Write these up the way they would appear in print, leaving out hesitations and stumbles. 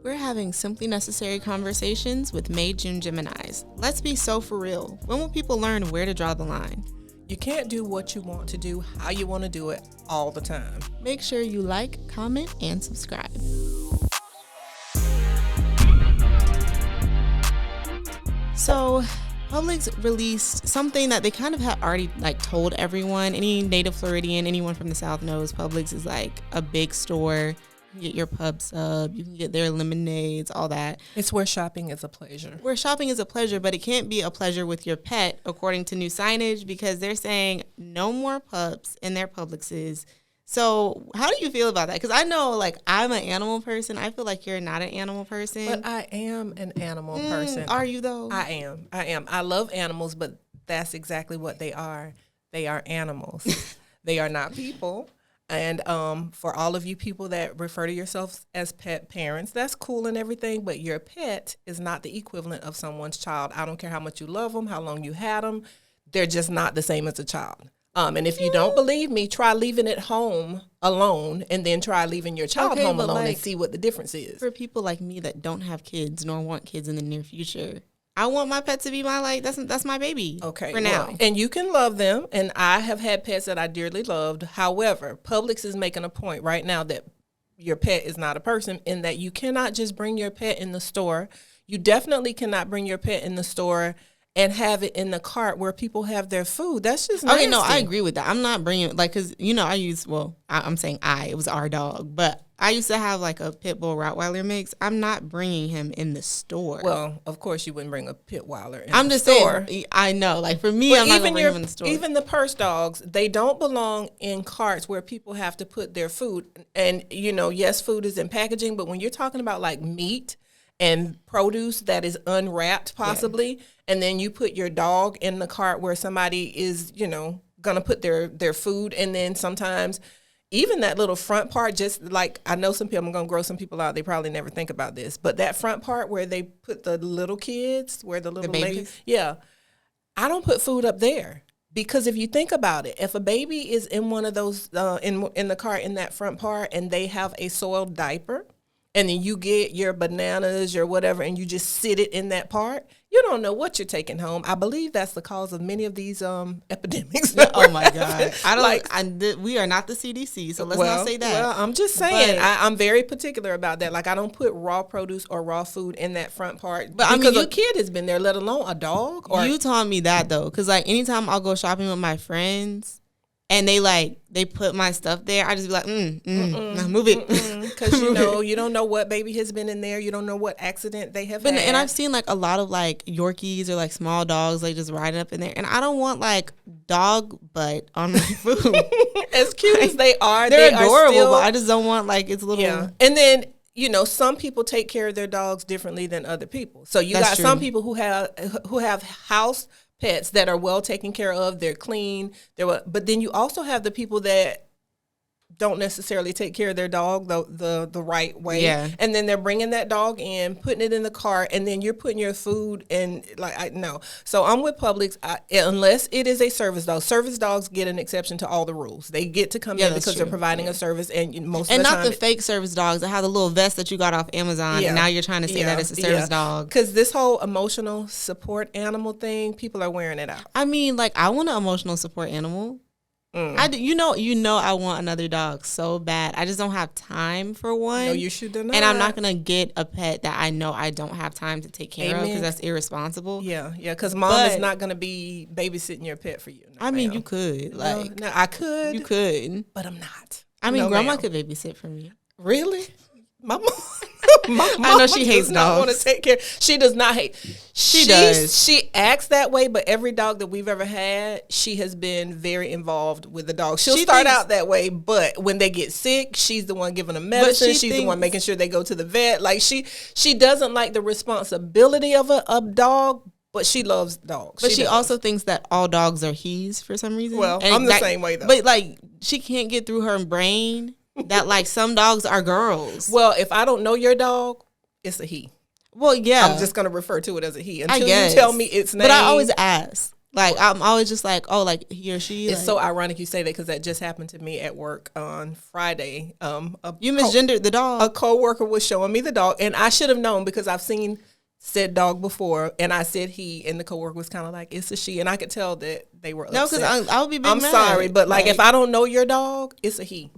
We're having simply necessary conversations with May June Geminis. Let's be so for real. When will people learn where to draw the line? You can't do what you want to do, how you want to do it all the time. Make sure you like, comment, and subscribe. So, Publix released something that they kind of had already told everyone. Any native Floridian, anyone from the South knows Publix is like a big store. You can get your pub sub, you can get their lemonades, all that. It's where shopping is a pleasure. Where shopping is a pleasure, but it can't be a pleasure with your pet, according to new signage, because they're saying no more pups in their Publixes. So how do you feel about that? Because I know, I'm an animal person. I feel like you're not an animal person. But I am an animal person. Are you, though? I am. I love animals, but that's exactly what they are. They are animals. They are not people. And for all of you people that refer to yourselves as pet parents, that's cool and everything, but your pet is not the equivalent of someone's child. I don't care how much you love them, how long you had them. They're just not the same as a child. And if you don't believe me, try leaving it home alone and then try leaving your child home alone and see what the difference is. For people like me that don't have kids nor want kids in the near future, I want my pet to be that's my baby. Okay. For now. And you can love them. And I have had pets that I dearly loved. However, Publix is making a point right now that your pet is not a person, in that you cannot just bring your pet in the store. You definitely cannot bring your pet in the store and have it in the cart where people have their food. That's just nasty. Okay, no, I agree with that. I'm not bringing, because, I'm saying it was our dog, but I used to have, a pit bull Rottweiler mix. I'm not bringing him in the store. Well, of course you wouldn't bring a Pitweiler in I'm the just store. saying, I know. For me, I'm not going to bring him in the store. Even the purse dogs, they don't belong in carts where people have to put their food. And, yes, food is in packaging, but when you're talking about, meat and produce that is unwrapped possibly, and then you put your dog in the cart where somebody is, going to put their food, and then sometimes even that little front part, just I know some people, I'm going to grow some people out, they probably never think about this, but that front part where they put the little kids, where the little babies, I don't put food up there. Because if you think about it, if a baby is in one of those, in the cart in that front part, and they have a soiled diaper, and then you get your bananas or whatever, and you just sit it in that part, you don't know what you're taking home. I believe that's the cause of many of these epidemics. Oh my God! We are not the CDC, so let's not say that. Well, I'm just saying, I'm very particular about that. I don't put raw produce or raw food in that front part, but because a kid has been there, let alone a dog. You taught me that though, because anytime I'll go shopping with my friends, and they put my stuff there, I just be like, move it. Because, you don't know what baby has been in there. You don't know what accident they have had. And I've seen, a lot of, Yorkies or, small dogs, just riding up in there. And I don't want, dog butt on my food. As cute as they are, they're adorable, but I just don't want, it's a little... Yeah. And then... some people take care of their dogs differently than other people. So got some people who have house pets that are well taken care of. They're clean. But then you also have the people that don't necessarily take care of their dog the right way. Yeah. And then they're bringing that dog in, putting it in the cart, and then you're putting your food in. No. So I'm with Publix, unless it is a service dog. Service dogs get an exception to all the rules. They get to come in because they're providing a service, and most of the time. And not the fake service dogs that have the little vest that you got off Amazon, and now you're trying to say that it's a service dog. Because this whole emotional support animal thing, people are wearing it out. I mean, I want an emotional support animal. I want another dog so bad. I just don't have time for one. No, you should not. And I'm not going to get a pet that I know I don't have time to take care of, because that's irresponsible. Yeah, because mom is not going to be babysitting your pet for you. No, you could. No, I could. You could. But I'm not. Grandma could babysit for me. Really? My mom. I know she hates dogs. Want to take care. She does not hate. She does. She acts that way, but every dog that we've ever had, she has been very involved with the dog. She'll start out that way, but when they get sick, she's the one giving them medicine. She's the one making sure they go to the vet. She doesn't like the responsibility of a dog, but she loves dogs. But she also thinks that all dogs are he's for some reason. Well, I'm the same way though. But she can't get through her brain that some dogs are girls. Well, if I don't know your dog, it's a he. Well, yeah. I'm just going to refer to it as a he until you tell me its name. But I always ask. Like, I'm always just like, oh, like he or she. It's like, so ironic you say that because that just happened to me at work on Friday. You misgendered the dog. A coworker was showing me the dog, and I should have known because I've seen said dog before, and I said he, and the coworker was kind of like, it's a she, and I could tell that they were upset. No, because I would be big I'm mad. sorry, but like if I don't know your dog, it's a he.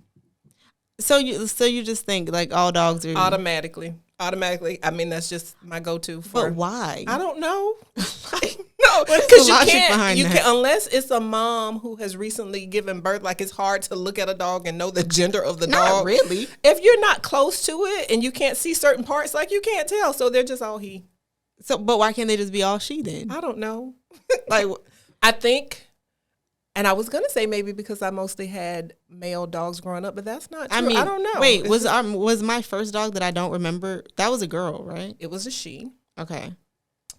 So you just think like all dogs are Automatically. I mean, that's just my go-to. But why? I don't know. No, because you can't unless it's a mom who has recently given birth. Like it's hard to look at a dog and know the gender of the dog. Not really. If you're not close to it and you can't see certain parts, like you can't tell. So they're just all he. So, but why can't they just be all she then? I don't know. Like I think. And I was gonna say maybe because I mostly had male dogs growing up, but that's not true. I mean, I don't know. Wait, was my first dog that I don't remember? That was a girl, right? It was a she. Okay.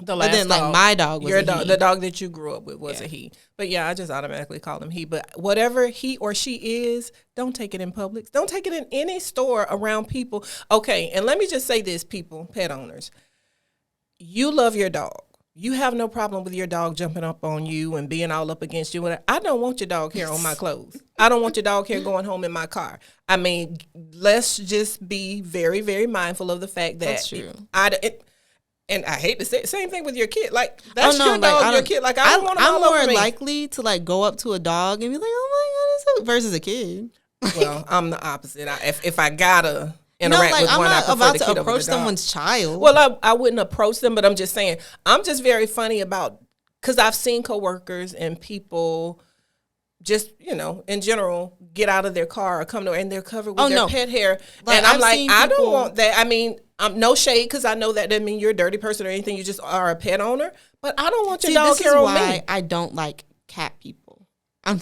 The last but then, dog, like my dog was the dog that you grew up with was a he. But yeah, I just automatically call him he. But whatever he or she is, don't take it in Publix. Don't take it in any store around people. Okay, and let me just say this, people, pet owners, you love your dog. You have no problem with your dog jumping up on you and being all up against you. I don't want your dog hair on my clothes. I don't want your dog hair going home in my car. I mean, let's just be very, very mindful of the fact that that's true. And I hate to say it, same thing with your kid. Like that's your dog, your kid. Like I don't want them all over me. I'm more likely to like go up to a dog and be like, "Oh my god," versus a kid. Well, I'm the opposite. If I gotta interact with I'm one, not I about the to kid approach someone's child. Well, I wouldn't approach them, but I'm just saying I'm just very funny about because I've seen coworkers and people just in general get out of their car or come to and they're covered with their pet hair, and I'm like, I don't want that. I mean. No shade because I know that doesn't mean you're a dirty person or anything. You just are a pet owner. But I don't want your dog hair on me. This is why I don't like cat people. I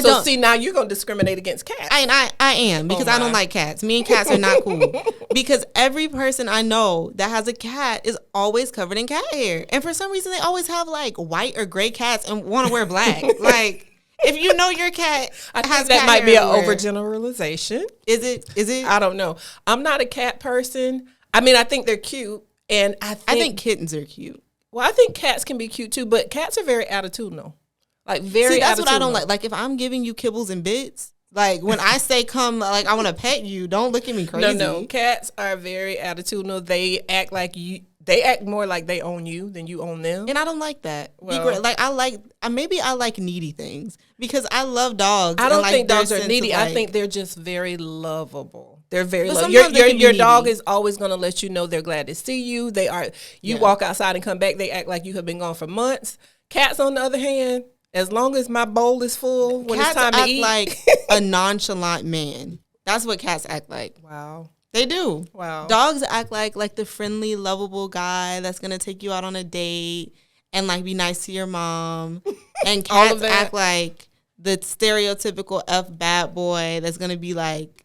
don't. See, now you're going to discriminate against cats. I am because I don't like cats. Me and cats are not cool. Because every person I know that has a cat is always covered in cat hair. And for some reason, they always have like white or gray cats and want to wear black. Like, if you know your cat I has think that cat might be hair an overgeneralization. Is it? I don't know. I'm not a cat person. I mean, I think they're cute, and I think kittens are cute. Well, I think cats can be cute too, but cats are very attitudinal. Like very. See, that's what I don't like. Like if I'm giving you kibbles and bits, like when I say come, like I want to pet you, don't look at me crazy. No. Cats are very attitudinal. They act like you. They act more like they own you than you own them, and I don't like that. Well, like I like needy things because I love dogs. I don't think dogs are needy. I think they're just very lovable. They're very lovable. Your dog is always going to let you know they're glad to see you. They are. You walk outside and come back, they act like you have been gone for months. Cats, on the other hand, as long as my bowl is full when it's time to eat, like a nonchalant man. That's what cats act like. Wow. They do. Wow. Dogs act like the friendly, lovable guy that's gonna take you out on a date and like be nice to your mom. And cats act like the stereotypical bad boy that's gonna be like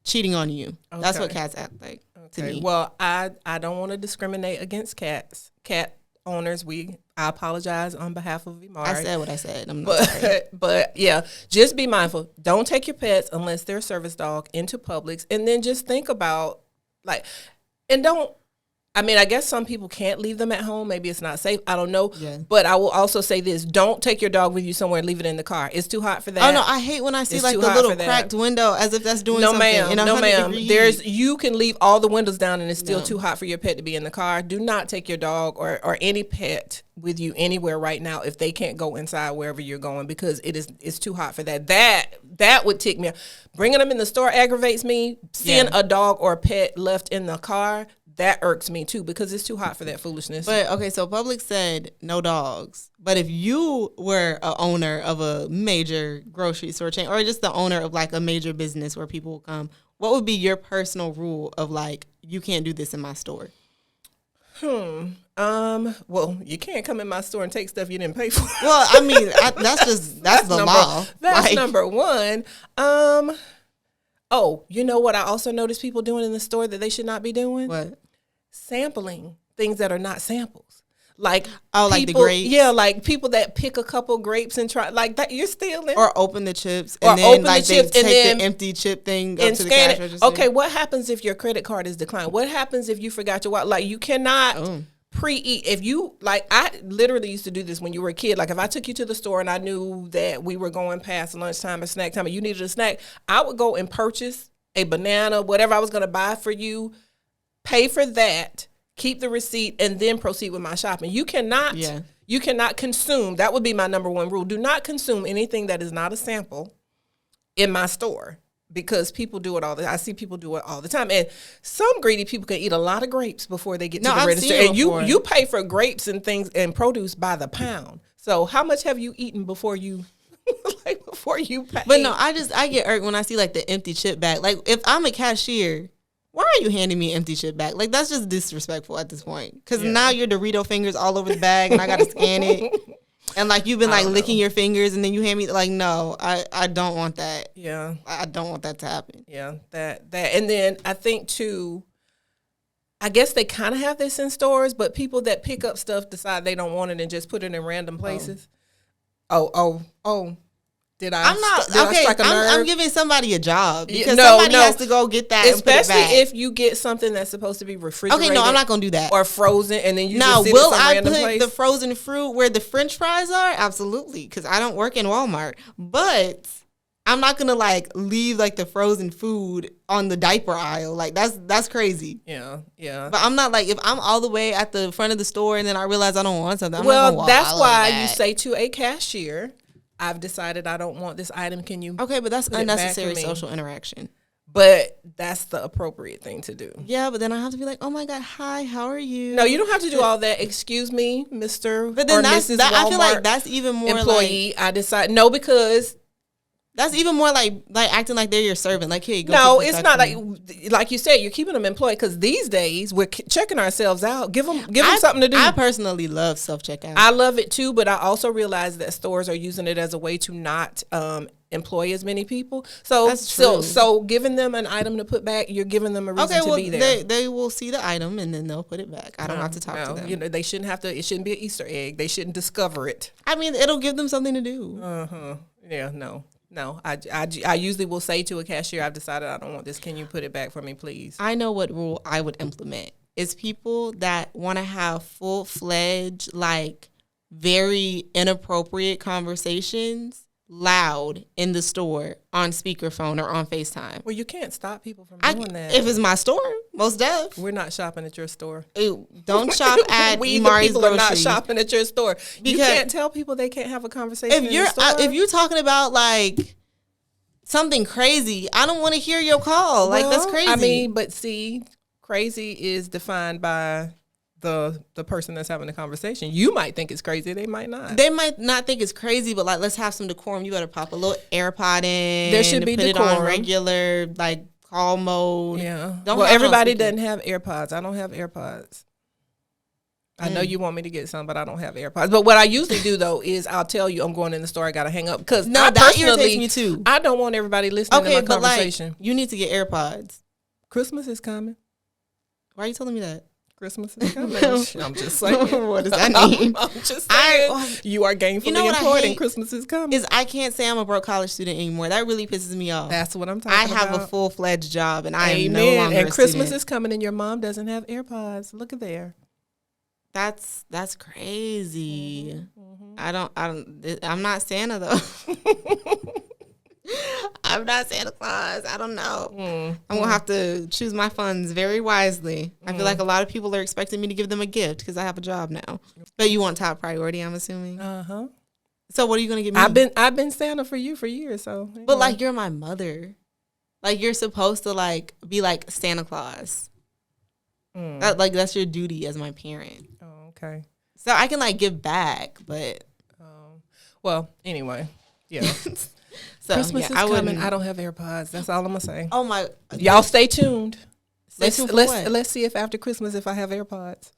cheating on you. Okay. That's what cats act like to me. Well, I don't want to discriminate against cats. Cat owners, I apologize on behalf of Imari. I said what I said. I'm not sorry. But yeah, just be mindful. Don't take your pets unless they're a service dog into Publix, and then just think about I guess some people can't leave them at home. Maybe it's not safe. I don't know. Yeah. But I will also say this. Don't take your dog with you somewhere and leave it in the car. It's too hot for that. Oh, no. I hate when I see like the little cracked window as if that's doing something. No, ma'am. You can leave all the windows down and it's still too hot for your pet to be in the car. Do not take your dog or any pet with you anywhere right now if they can't go inside wherever you're going because it's too hot for that. That would tick me off. Bringing them in the store aggravates me. Seeing a dog or a pet left in the car, that irks me too because it's too hot for that foolishness. But okay, so Publix said no dogs. But if you were a owner of a major grocery store chain or just the owner of like a major business where people will come, what would be your personal rule of like you can't do this in my store? Well, you can't come in my store and take stuff you didn't pay for. Well, I mean, that's the law. That's number one. Oh, you know what I also notice people doing in the store that they should not be doing? What? Sampling things that are not samples. Like like the grapes? Yeah, like people that pick a couple grapes and try like that. You're stealing. Or open the chips and then like they take the empty chip thing up to the cash register. Okay, what happens if your credit card is declined? What happens if you forgot your wallet? Like you cannot Pre-eat. If you, like, I literally used to do this when you were a kid. Like, if I took you to the store and I knew that we were going past lunchtime or snack time and you needed a snack, I would go and purchase a banana, whatever I was going to buy for you, pay for that, keep the receipt, and then proceed with my shopping. You cannot consume. That would be my number one rule. Do not consume anything that is not a sample in my store. Because people do it I see people do it all the time. And some greedy people can eat a lot of grapes before they get to the register. And you pay for grapes and things and produce by the pound. So how much have you eaten before you before you pay? But no, I get irked when I see like the empty chip bag. Like if I'm a cashier, why are you handing me an empty chip bag? Like that's just disrespectful at this point. Because now your Dorito fingers all over the bag and I got to scan it. And like you've been like licking your fingers and then you hand me like, no, I don't want that. Yeah. I don't want that to happen. Yeah. That. And then I think too, I guess they kind of have this in stores, but people that pick up stuff decide they don't want it and just put it in random places. Oh. Did I? I'm giving somebody a job because somebody has to go get that. Especially and put it back. if you get something that's supposed to be refrigerated. Okay, no, I'm not gonna do that. Or frozen, and then you now, just sit will in some I random put place? the frozen fruit where the French fries are? Absolutely, because I don't work in Walmart. But I'm not gonna like leave like the frozen food on the diaper aisle. Like that's crazy. Yeah. But I'm not like if I'm all the way at the front of the store and then I realize I don't want something. That's why you say to a cashier, I've decided I don't want this item. Can you? Okay, but that's unnecessary social interaction. But that's the appropriate thing to do. Yeah, but then I have to be like, oh my God, hi, how are you? No, you don't have to do all that. Excuse me, Mr. But then or Mrs. Walmart I feel like that's even more employee. I decide because that's even more like acting like they're your servant. Like, hey, go. No, it's not like you said. You're keeping them employed because these days we're checking ourselves out. Give them something to do. I personally love self checkout. I love it too, but I also realize that stores are using it as a way to not employ as many people. So that's true. So giving them an item to put back, you're giving them a reason to be there. They will see the item and then they'll put it back. I don't have to talk to them. You know, they shouldn't have to. It shouldn't be an Easter egg. They shouldn't discover it. I mean, it'll give them something to do. Yeah. No, I usually will say to a cashier, I've decided I don't want this. Can you put it back for me, please? I know what rule I would implement is people that want to have full-fledged, like, very inappropriate conversations loud in the store on speakerphone or on FaceTime. Well, you can't stop people from doing that. If it's my store, most def. We're not shopping at your store. Don't shop at Mari's people Grocery. Are not shopping at your store. You can't tell people they can't have a conversation if you're talking about like something crazy, I don't want to hear your call. Like that's crazy. I mean, but see, crazy is defined by the person that's having the conversation. You might think it's crazy. They might not. They might not think it's crazy, but like, let's have some decorum. You better pop a little AirPod in. There should be put decorum. It on regular, like, call mode. Yeah. Everybody doesn't have AirPods. I don't have AirPods. I know you want me to get some, but I don't have AirPods. But what I usually do, though, is I'll tell you I'm going in the store. I got to hang up. Because that irritates me, too. I don't want everybody listening to my conversation. Like, you need to get AirPods. Christmas is coming. Why are you telling me that? Christmas is coming. I'm just saying. What does that mean? I'm just saying. You are gainfully employed and Christmas is coming. I can't say I'm a broke college student anymore. That really pisses me off. That's what I'm talking about. I have a full-fledged job and I am no longer and Christmas student. Is coming and your mom doesn't have AirPods. Look at there. That's crazy. Mm-hmm. I'm not Santa though. I'm not Santa Claus. I don't know. I'm going to have to choose my funds very wisely. I feel like a lot of people are expecting me to give them a gift because I have a job now. But you want top priority, I'm assuming? Uh-huh. So what are you going to give me? I've been Santa for you for years. So, anyway. But like you're my mother. Like you're supposed to like be like Santa Claus. That's your duty as my parent. Oh, okay. So I can like give back, but. Well, anyway, yeah. So, Christmas is coming. I don't have AirPods. That's all I'm gonna say. Oh my! Y'all stay tuned. Let's see if after Christmas if I have AirPods.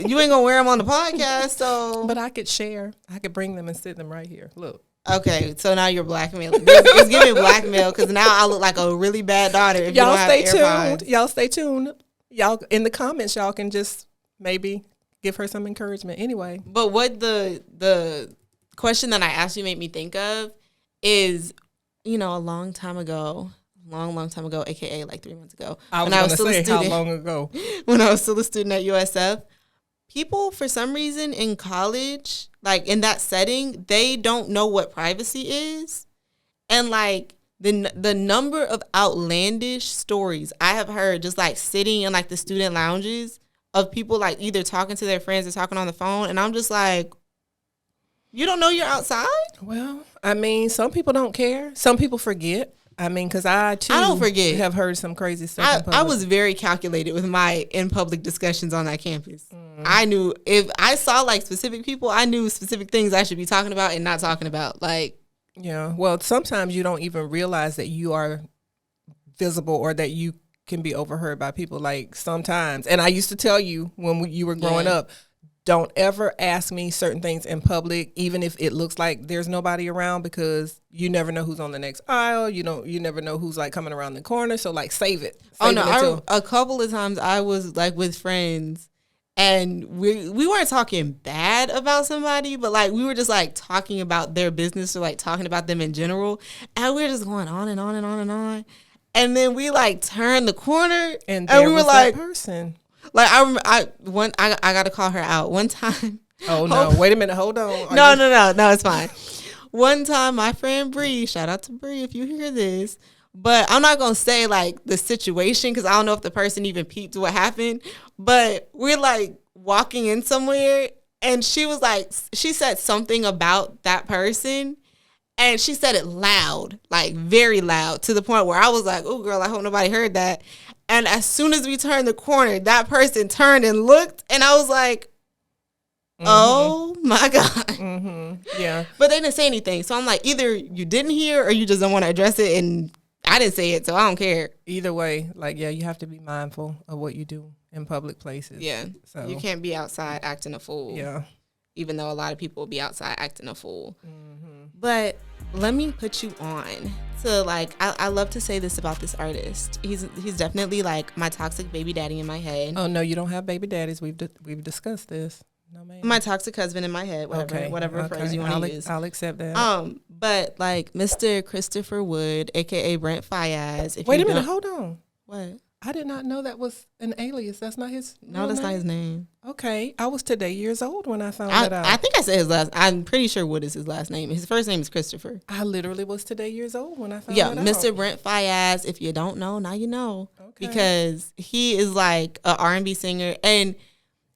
You ain't gonna wear them on the podcast, so. But I could share. I could bring them and sit them right here. Look. Okay, so now you're blackmailing. It's giving blackmail because now I look like a really bad daughter. If y'all you don't stay have tuned. Y'all stay tuned. Y'all in the comments. Y'all can just maybe give her some encouragement. Anyway. But what the question that I asked you made me think of is, a long time ago, long time ago, aka like 3 months ago. I was going to say, how long ago? When I was still a student at USF, people, for some reason, in college, like in that setting, they don't know what privacy is. And like the number of outlandish stories I have heard just like sitting in like the student lounges of people like either talking to their friends or talking on the phone. And I'm just like, you don't know you're outside? Well, I mean, some people don't care. Some people forget. I mean, because I don't forget. Have heard some crazy stuff. I was very calculated with my in public discussions on that campus. I knew if I saw like specific people, I knew specific things I should be talking about and not talking about. Like, yeah. Well, sometimes you don't even realize that you are visible or that you can be overheard by people. Like sometimes, and I used to tell you when you were growing up, don't ever ask me certain things in public, even if it looks like there's nobody around, because you never know who's on the next aisle. You never know who's like coming around the corner. So like save it. A couple of times I was like with friends and we weren't talking bad about somebody, but like we were just like talking about their business or like talking about them in general. And we were just going on and on and on and on. And then we like turned the corner and we were like, that person. Like I got to call her out one time. Oh no! Wait a minute. Hold on. No, it's fine. One time, my friend Bree, shout out to Bree if you hear this, but I'm not gonna say like the situation because I don't know if the person even peeped what happened. But we're like walking in somewhere, and she was like, she said something about that person. And she said it loud, like very loud, to the point where I was like, oh, girl, I hope nobody heard that. And as soon as we turned the corner, that person turned and looked, and I was like, oh, my God. Mm-hmm. Yeah. But they didn't say anything. So I'm like, either you didn't hear or you just don't want to address it, and I didn't say it, so I don't care. Either way, like, yeah, you have to be mindful of what you do in public places. Yeah. So you can't be outside acting a fool. Yeah. Even though a lot of people will be outside acting a fool. But let me put you on to like, I love to say this about this artist. He's definitely like my toxic baby daddy in my head. Oh no, you don't have baby daddies. We've discussed this. No, man. My toxic husband in my head. Whatever phrase you want to use. I'll accept that. But like Mr. Christopher Wood, aka Brent Fayaz. Wait a minute, hold on. What? I did not know that was an alias. That's not his No, that's not his name. Okay. I was today years old when I found that out. I think I said his last. I'm pretty sure Wood is his last name. His first name is Christopher. I literally was today years old when I found that out. Mr. Brent Fayaz. If you don't know, now you know. Okay. Because he is like a R&B singer, and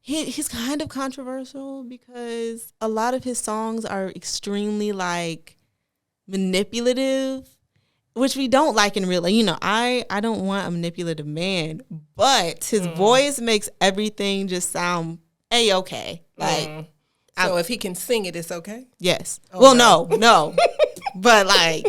he's kind of controversial because a lot of his songs are extremely like manipulative, which we don't like in real life. You know, I don't want a manipulative man, but his voice makes everything just sound A-okay. Like, so if he can sing it, it's okay? Yes. Oh, well, no. But like,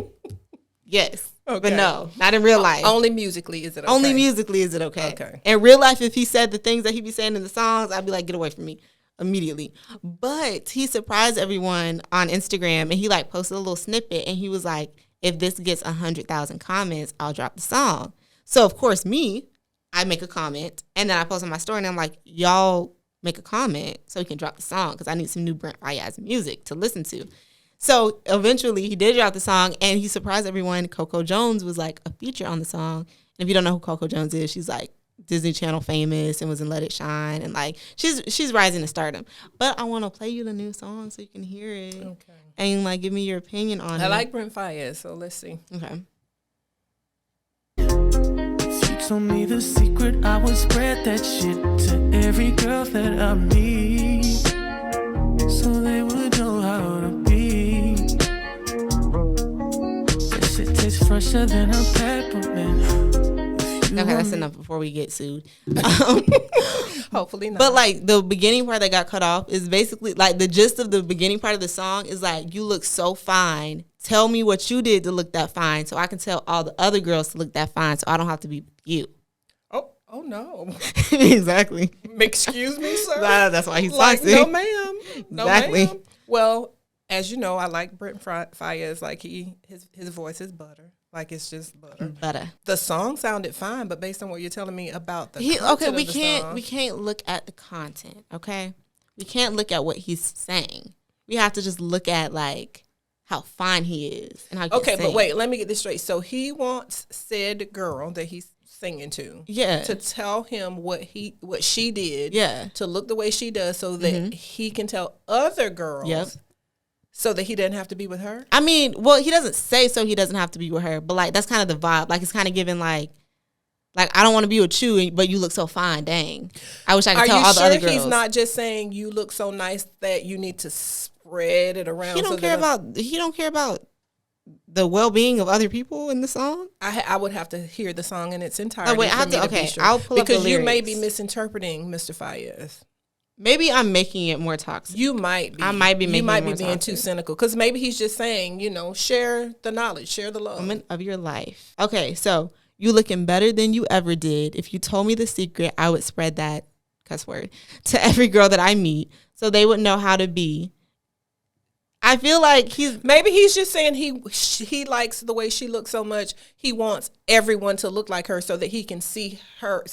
yes. Okay. But no, not in real life. Only musically is it okay? Only musically is it okay. Okay. In real life, if he said the things that he be saying in the songs, I'd be like, get away from me immediately. But he surprised everyone on Instagram, and he like posted a little snippet, and he was like, if this gets 100,000 comments, I'll drop the song. So, of course, I make a comment, and then I post on my story, and I'm like, y'all make a comment so he can drop the song because I need some new Brent Fayaz music to listen to. So, eventually, he did drop the song, and he surprised everyone. Coco Jones was, like, a feature on the song. And if you don't know who Coco Jones is, she's, like, Disney Channel famous and was in Let It Shine. And, like, she's rising to stardom. But I want to play you the new song so you can hear it. Okay. And, like, give me your opinion on it. I like Brent Fayaz, so let's see. Okay. If you told me the secret, I would spread that shit to every girl that I meet, so they would know how to be. That shit tastes fresher than a peppermint. Okay, that's enough before we get sued. Hopefully not. But like the beginning part that got cut off is basically like the gist of the beginning part of the song is like, you look so fine. Tell me what you did to look that fine so I can tell all the other girls to look that fine so I don't have to be you. Oh no. Exactly. Excuse me, sir? That's why he's like, toxic. No, ma'am. No, exactly. Ma'am. Well, as you know, I like Brent Fayaz. Like his voice is butter. Like it's just butter. The song sounded fine, but based on what you're telling me about the content we can't look at the content. Okay, we can't look at what he's saying. We have to just look at like how fine he is and how he Okay, can but sing. wait, let me get this straight. So he wants said girl that he's singing to, to tell him what she did, to look the way she does, so that he can tell other girls, so that he doesn't have to be with her. I mean, well, he doesn't say so he doesn't have to be with her, but like that's kind of the vibe. Like it's kind of given like I don't want to be with you, but you look so fine. Dang, I wish I could tell all the other girls. He's not just saying you look so nice that you need to spread it around. He don't care about the well-being of other people in the song. I would have to hear the song in its entirety. Oh, wait, I'll pull up the lyrics. Because you may be misinterpreting Mr. Fayez. Maybe I'm making it more toxic. You might be. I might be making it more toxic. You might be being too cynical. Because maybe he's just saying, share the knowledge, share the love. Woman of your life. Okay, so you looking better than you ever did. If you told me the secret, I would spread that cuss word to every girl that I meet so they would know how to be. I feel like he's just saying he likes the way she looks so much. He wants everyone to look like her so that he can see her.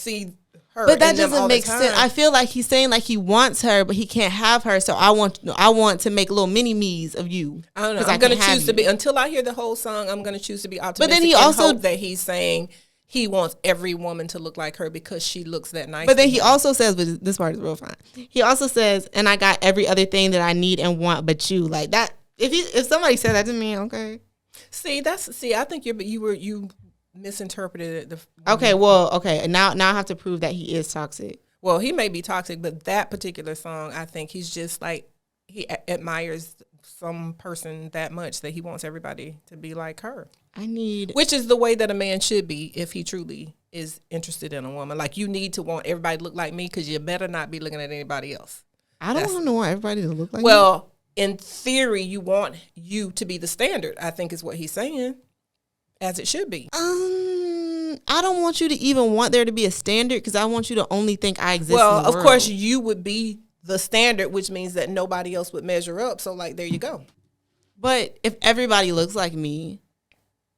But that doesn't make sense. I feel like he's saying like he wants her, but he can't have her. So I want to make little mini me's of you. I don't know. I'm going to choose to be, until I hear the whole song, I'm going to choose to be optimistic. But then he also hope that he's saying he wants every woman to look like her because she looks that nice. But then he also says, but this part is real fine. He also says, and I got every other thing that I need and want but you. Like that. If somebody said that to me, okay. I think you misinterpreted it. Okay. Now I have to prove that he is toxic. Well, he may be toxic, but that particular song, I think he's just like, he admires some person that much that he wants everybody to be like her. Which is the way that a man should be if he truly is interested in a woman. Like, you need to want everybody to look like me because you better not be looking at anybody else. I don't want everybody to look like me. Well, in theory, you want you to be the standard, I think is what he's saying, as it should be. I don't want you to even want there to be a standard because I want you to only think I exist in the world. Well, of course, you would be the standard, which means that nobody else would measure up. So, like, there you go. But if everybody looks like me,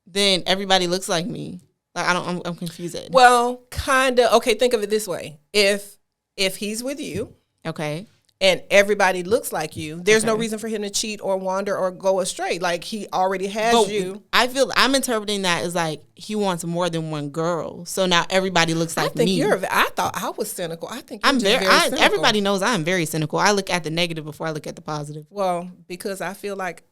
then everybody looks like me. Like, I'm confused. Well, kind of. Okay, think of it this way. If he's with you. Okay. And everybody looks like you, there's no reason for him to cheat or wander or go astray. Like, he already has you. I'm interpreting that as like he wants more than one girl. So now everybody looks like me. I thought I was cynical. I think you're very cynical. Everybody knows I'm very cynical. I look at the negative before I look at the positive. Well, because I feel like,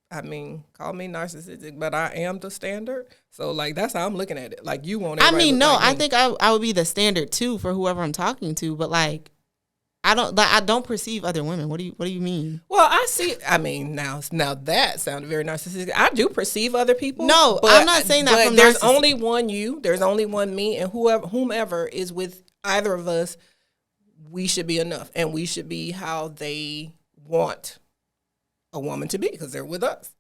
call me narcissistic, but I am the standard. So, like, that's how I'm looking at it. Like, you want everybody to look like me. I think I would be the standard too for whoever I'm talking to. But like, I don't perceive other women. What do you mean? Well, now that sounded very narcissistic. I do perceive other people. No, I'm not saying that. But there's only one you. There's only one me, and whomever is with either of us, we should be enough, and we should be how they want a woman to be because they're with us,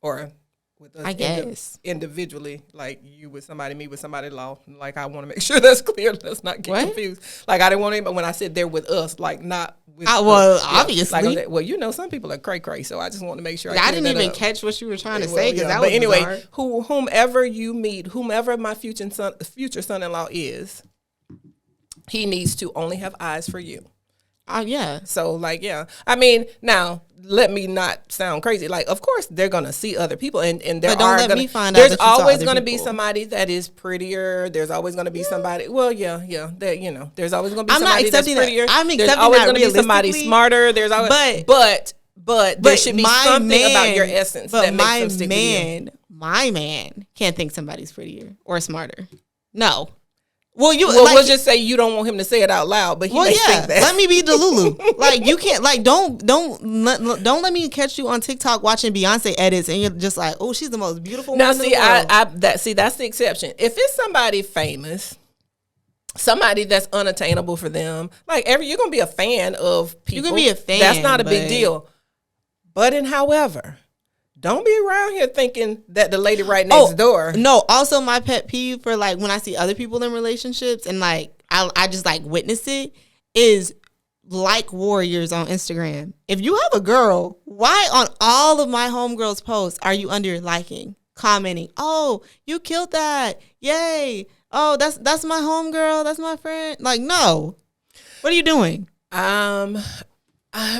or with us. I guess individually, like you with somebody, me with somebody. Like, I want to make sure that's clear. Let's not get confused. Like, I didn't want anybody when I said they're with us, like not with. Obviously. Like, some people are cray. So I just want to make sure. I didn't even catch what you were trying to say because that was anyway, bizarre. Whomever you meet, whomever my future son-in-law is, he needs to only have eyes for you. Yeah. So, like, yeah. I mean, now, let me not sound crazy. Like, of course, they're going to see other people. And there there's always going to be somebody that is prettier. There's always going to be somebody. Well, yeah. There's always going to be somebody that's prettier. There's always going to be somebody smarter. There's always, but there should be something about your essence that makes them stick with you. My man can't think somebody's prettier or smarter. No. We'll just say you don't want him to say it out loud, but he may think that. Let me be Delulu. Like, you can't, like, don't let me catch you on TikTok watching Beyonce edits and you're just like, oh, she's the most beautiful woman in the world. That's the exception. If it's somebody famous, somebody that's unattainable for them, like, you're gonna be a fan of people. You can be a fan. That's not a big deal. But however, don't be around here thinking that the lady right next door. No, also my pet peeve for, like, when I see other people in relationships and, like, I just, like, witness it is like warriors on Instagram. If you have a girl, why on all of my homegirls' posts are you under liking, commenting, oh, you killed that, yay, oh, that's my homegirl, that's my friend. Like, no. What are you doing? I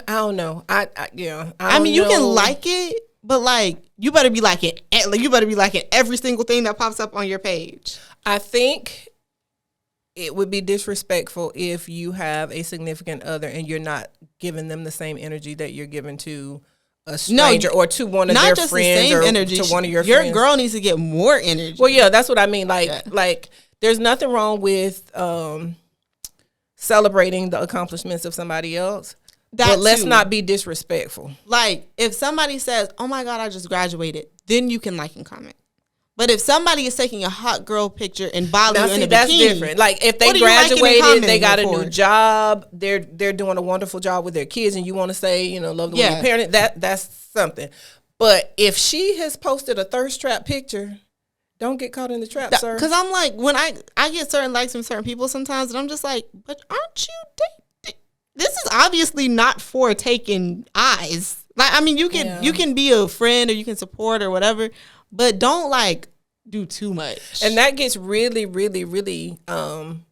don't know. I mean, you can like it, but like you better be liking every single thing that pops up on your page. I think it would be disrespectful if you have a significant other and you're not giving them the same energy that you're giving to a stranger or to one of their friends, or to one of your friends. Your girl needs to get more energy. Well, yeah, that's what I mean. Like there's nothing wrong with celebrating the accomplishments of somebody else. But let's not be disrespectful. Like, if somebody says, oh my God, I just graduated, then you can like and comment. But if somebody is taking a hot girl picture in Bali in a that's bikini, different. Like, if they graduated, they got a new job, they're doing a wonderful job with their kids, and you want to say, you know, love the way you parent, that's something. But if she has posted a thirst trap picture, don't get caught in the trap, sir. Because I'm like, when I get certain likes from certain people sometimes, and I'm just like, but aren't you dating? This is obviously not for taking eyes. Like, I mean, you can be a friend or you can support or whatever, but don't like do too much. And that gets really, really, really kind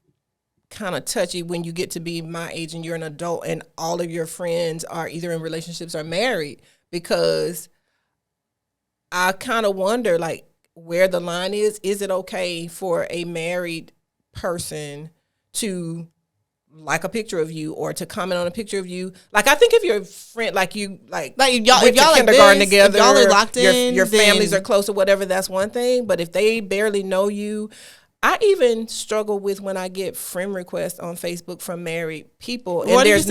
of touchy when you get to be my age and you're an adult and all of your friends are either in relationships or married, because I kind of wonder, like, where the line is. Is it okay for a married person to like a picture of you or to comment on a picture of you? Like, I think if you're a friend, like y'all went to kindergarten together, if y'all are locked in, your families are close or whatever, that's one thing. But if they barely know you, I even struggle with when I get friend requests on Facebook from married people, and there's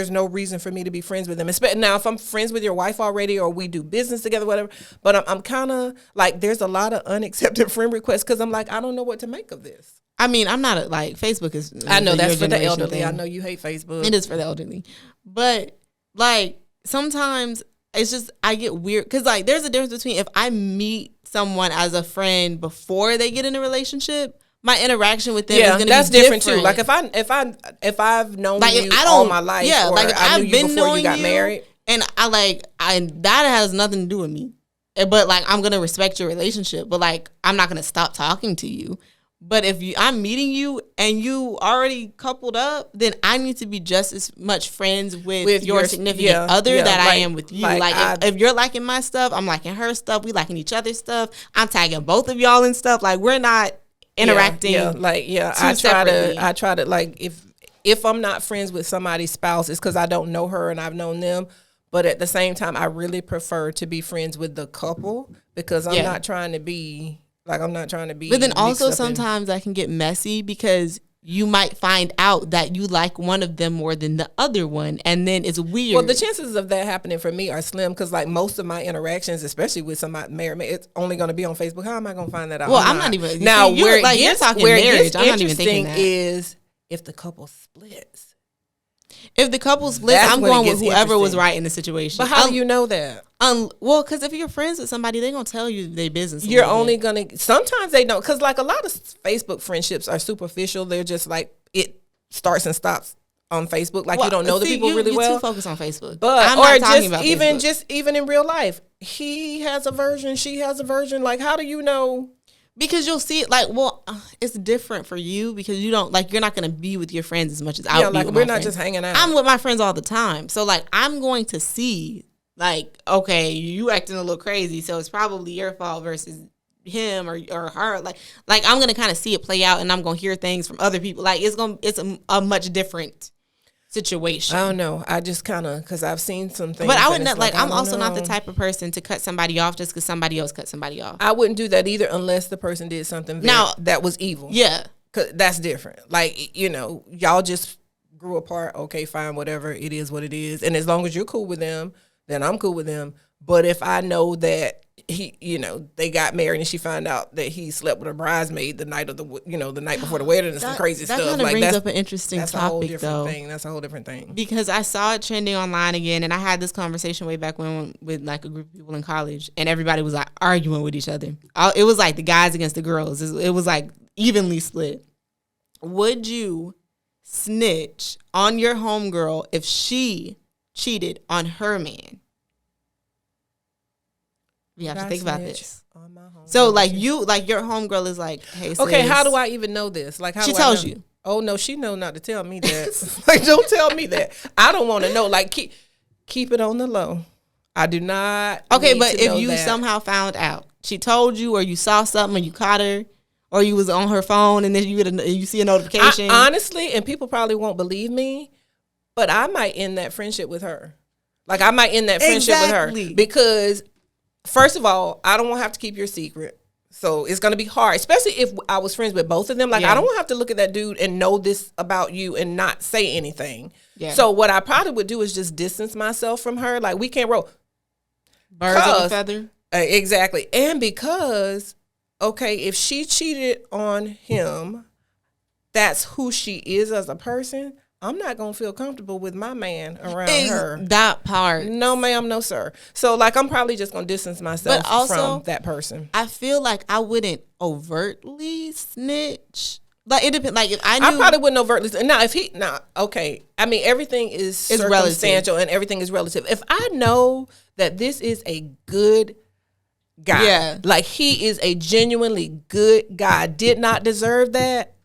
no reason for me to be friends with them. Now, if I'm friends with your wife already or we do business together, whatever, but I'm kind of like, there's a lot of unaccepted friend requests because I'm like, I don't know what to make of this. I mean, I'm not Facebook is. I know that's for the elderly. Thing. I know you hate Facebook. It is for the elderly. But like sometimes it's just, I get weird because like there's a difference between if I meet someone as a friend before they get in a relationship, my interaction with them is going to be different too. Like if I've known you all my life, or like I knew you before you got married, and that has nothing to do with me. But like I'm going to respect your relationship, but like I'm not going to stop talking to you. But if I'm meeting you and you already coupled up, then I need to be just as much friends with your significant other that I am with you. Like if you're liking my stuff, I'm liking her stuff. We liking each other's stuff. I'm tagging both of y'all and stuff. Like we're not interacting. I try to like if I'm not friends with somebody's spouse, it's because I don't know her and I've known them. But at the same time, I really prefer to be friends with the couple because I'm not trying to be. But then also sometimes I can get messy because you might find out that you like one of them more than the other one, and then it's weird. Well, the chances of that happening for me are slim because like most of my interactions, especially with somebody married, it's only going to be on Facebook. How am I going to find that out? Well, I'm not even now. You're talking marriage. I'm not even thinking that. Is if the couple splits. If the couple splits, I'm going with whoever was right in the situation. But how do you know that? Well, because if you're friends with somebody, they're going to tell you their business. You're only going to, sometimes they don't, because like a lot of Facebook friendships are superficial. They're just like, it starts and stops on Facebook. Like you don't know the people really well. You're too focused on Facebook. But, I'm not talking about Facebook. Even in real life, he has a version, she has a version. Like, how do you know? Because you'll see it like, well, it's different for you because you don't like, you're not going to be with your friends as much as I would be with my friends. We're not just hanging out. I'm with my friends all the time. So like, I'm going to see like, okay, you acting a little crazy. So it's probably your fault versus him or her. Like I'm going to kind of see it play out and I'm going to hear things from other people. Like it's a much different situation. I don't know. I just kind of, because I've seen some things. But I would not like, I'm also not the type of person to cut somebody off just because somebody else cut somebody off. I wouldn't do that either unless the person did something that was evil. Yeah. Cause that's different. Like, you know, y'all just grew apart. Okay, fine, whatever. It is what it is. And as long as you're cool with them, then I'm cool with them. But if I know that he, you know, they got married and she found out that he slept with a bridesmaid the night of the night before the wedding and some crazy stuff. That kind of brings up an interesting topic, though. That's a whole different thing. Because I saw it trending online again, and I had this conversation way back when with like a group of people in college, and everybody was like arguing with each other. It was like the guys against the girls. It was like evenly split. Would you snitch on your homegirl if she cheated on her man? You have to think about this. So like your homegirl is like, hey, okay, how do I even know this? Like, how she tells you. Oh no, she know not to tell me that. Like, don't tell me that. I don't want to know. Like, Keep it on the low. I do not. Okay, need but to if know you that. somehow found out, she told you, or you saw something, and you caught her, or you was on her phone, and then you see a notification. Honestly, and people probably won't believe me, but I might end that friendship with her. Like, I might end that friendship with her because, first of all, I don't want to have to keep your secret. So it's going to be hard, especially if I was friends with both of them. Like, I don't want to have to look at that dude and know this about you and not say anything. Yeah. So what I probably would do is just distance myself from her. Like, we can't roll. Birds of a feather. Exactly. And because, okay, if she cheated on him, that's who she is as a person. I'm not going to feel comfortable with my man around her. That part. No, ma'am, no, sir. So, like, I'm probably just going to distance myself from that person. I feel like I wouldn't overtly snitch. Like, it depends. Like, if I knew. I probably wouldn't overtly. Now, if he. Now, okay. I mean, everything is circumstantial and everything is relative. If I know that this is a good guy, like, he is a genuinely good guy, did not deserve that,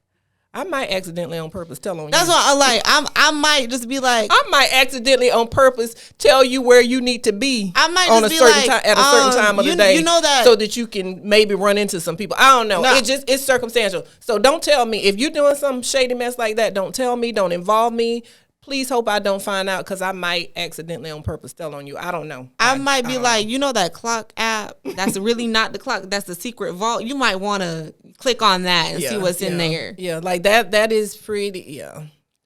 I might accidentally on purpose tell on you. That's what I like. I might just be like. I might accidentally on purpose tell you where you need to be. I might on just a be certain like, time at a certain time of the day. You know that, so that you can maybe run into some people. I don't know. No. It's circumstantial. So don't tell me if you're doing some shady mess like that. Don't tell me. Don't involve me. Please hope I don't find out because I might accidentally on purpose tell on you. I don't know. I might be like, you know that clock app? That's really not the clock. That's the secret vault. You might want to click on that and see what's in there. Yeah, like that is pretty,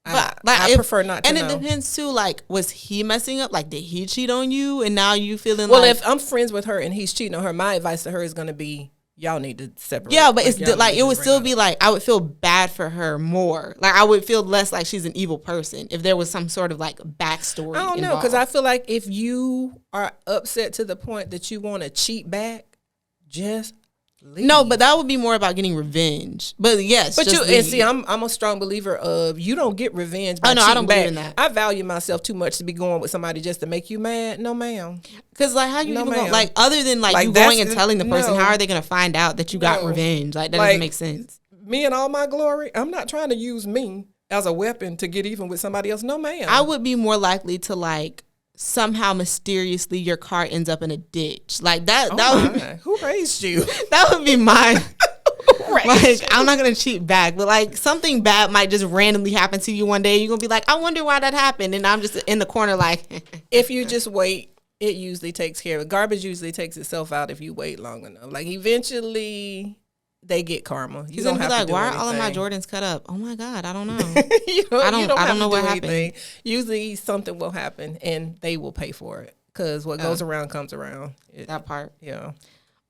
But I prefer not to know. And it depends too, like, was he messing up? Like, did he cheat on you? And now you feeling well, if I'm friends with her and he's cheating on her, my advice to her is going to be, y'all need to separate. Yeah, but it's like it would still be like I would feel bad for her more. Like I would feel less like she's an evil person if there was some sort of like backstory. I don't know, because I feel like if you are upset to the point that you want to cheat back, just leave. No, but that would be more about getting revenge. But yes, but just you and see, I'm a strong believer of you don't get revenge. By I don't believe back. in that. I value myself too much to be going with somebody just to make you mad. No, ma'am. Because like how you even going, like other than like you going and telling the person, no. how are they going to find out that you got revenge? Like that doesn't make sense. Me and all my glory, I'm not trying to use me as a weapon to get even with somebody else. No, ma'am. I would be more likely to like somehow mysteriously your car ends up in a ditch like that. That would who raised you? That would be mine. Like I'm not gonna cheat back, but like something bad might just randomly happen to you one day. You're gonna be like, I wonder why that happened, and I'm just in the corner like. If you just wait, it usually takes care of it. Garbage usually takes itself out if you wait long enough. Like eventually. They get karma. You don't have to do why anything. Are all of my Jordans cut up? Oh my God, I don't know. I don't know what happened. Usually something will happen and they will pay for it because what goes around comes around. That part. Yeah.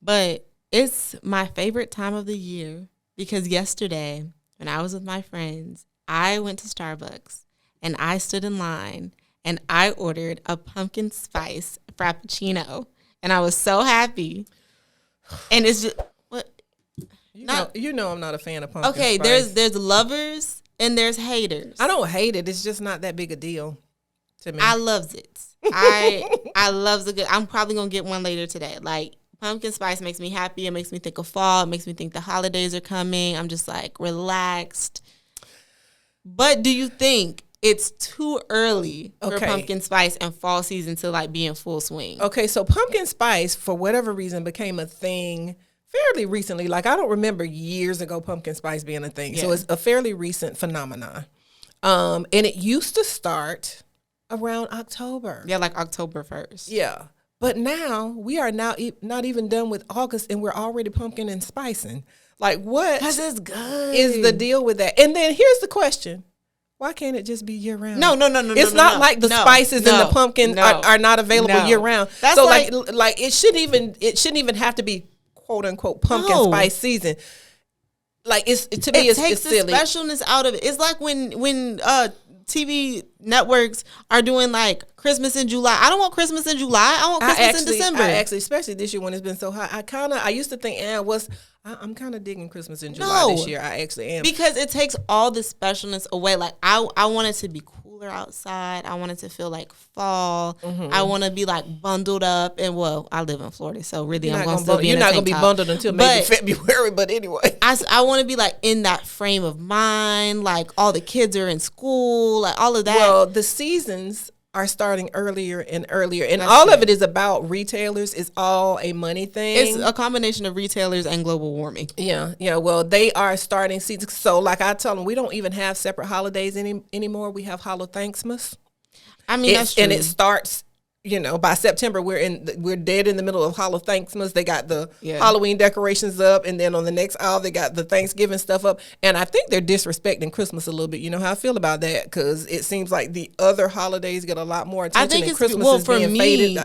But it's my favorite time of the year because yesterday when I was with my friends, I went to Starbucks and I stood in line and I ordered a pumpkin spice frappuccino and I was so happy. And it's just... You know I'm not a fan of pumpkin spice. Okay, there's lovers and there's haters. I don't hate it. It's just not that big a deal to me. I loves it. I loves a good. I'm probably gonna get one later today. Like pumpkin spice makes me happy. It makes me think of fall. It makes me think the holidays are coming. I'm just like relaxed. But do you think it's too early for pumpkin spice and fall season to like be in full swing? Okay, so pumpkin spice for whatever reason became a thing fairly recently. Like I don't remember years ago pumpkin spice being a thing. Yeah. So it's a fairly recent phenomenon. And it used to start around October. Yeah, like October 1st. Yeah. But now we are not even done with August and we're already pumpkin and spicing. Like what? Because it's good. Is the deal with that? And then here's the question. Why can't it just be year round? No. It's not like the spices and the pumpkin are not available year round. That's so like it shouldn't even have to be quote unquote pumpkin spice season. Like it's to me, it's silly. The specialness out of it. It's like when TV networks are doing like Christmas in July. I don't want Christmas in July. I want Christmas in December. I actually, especially this year when it's been so hot, I used to think, I'm kind of digging Christmas in July this year. I actually am. Because it takes all the specialness away. Like I want it to be cooler outside. I want it to feel like fall. Mm-hmm. I want to be like bundled up. And well, I live in Florida, so really I'm going to still be in a tank top. You're not going to be bundled until maybe February, but anyway. I want to be like in that frame of mind. Like all the kids are in school, like all of that. Well, the seasons are starting earlier and earlier. And That's all true. of it is about retailers. It's all a money thing. It's a combination of retailers and global warming. Yeah. Well, they are starting seasons. So like I tell them, we don't even have separate holidays anymore. We have HalloThanksMas. I mean, that's true. And it starts, by September, we're dead in the middle of HalloThanksMas. They got the Halloween decorations up, and then on the next aisle, they got the Thanksgiving stuff up. And I think they're disrespecting Christmas a little bit. You know how I feel about that? Because it seems like the other holidays get a lot more attention. I think and it's Christmas is for being me.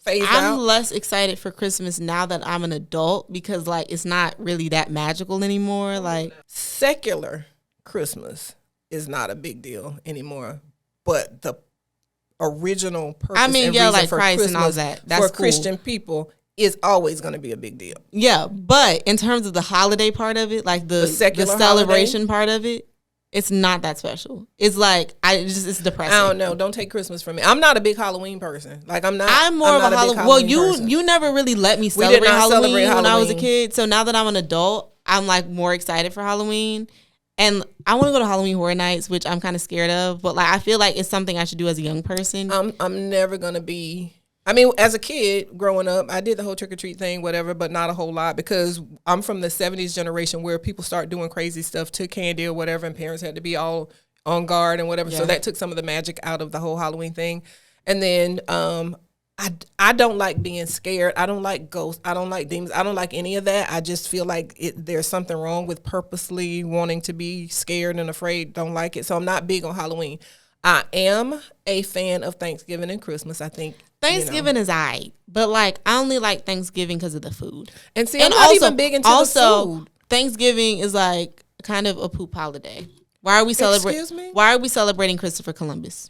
phased I'm out. less excited for Christmas now that I'm an adult because like it's not really that magical anymore. Like Secular Christmas is not a big deal anymore, but the original purpose and reason like for Christ Christmas and all that. That's for cool. Christian people is always going to be a big deal. Yeah, but in terms of the holiday part of it, like the secular celebration part of it, it's not that special. It's like it's depressing. I don't know. Don't take Christmas from me. I'm not a big Halloween person. Like I'm more of a Halloween. Well, you never really let me celebrate Halloween when I was a kid. So now that I'm an adult, I'm like more excited for Halloween. And I want to go to Halloween Horror Nights, which I'm kind of scared of. But like I feel like it's something I should do as a young person. I'm never gonna be. I mean, as a kid growing up, I did the whole trick or treat thing, whatever, but not a whole lot because I'm from the 70s generation where people start doing crazy stuff to candy or whatever, and parents had to be all on guard and whatever. Yeah. So that took some of the magic out of the whole Halloween thing. And then I don't like being scared. I don't like ghosts. I don't like demons. I don't like any of that. I just feel like there's something wrong with purposely wanting to be scared and afraid. Don't like it. So I'm not big on Halloween. I am a fan of Thanksgiving and Christmas. I think Thanksgiving is aight, but like I only like Thanksgiving because of the food. And see, I'm not even big into the food. Thanksgiving is like kind of a poop holiday. Why are we celebrating? Excuse me? Why are we celebrating Christopher Columbus?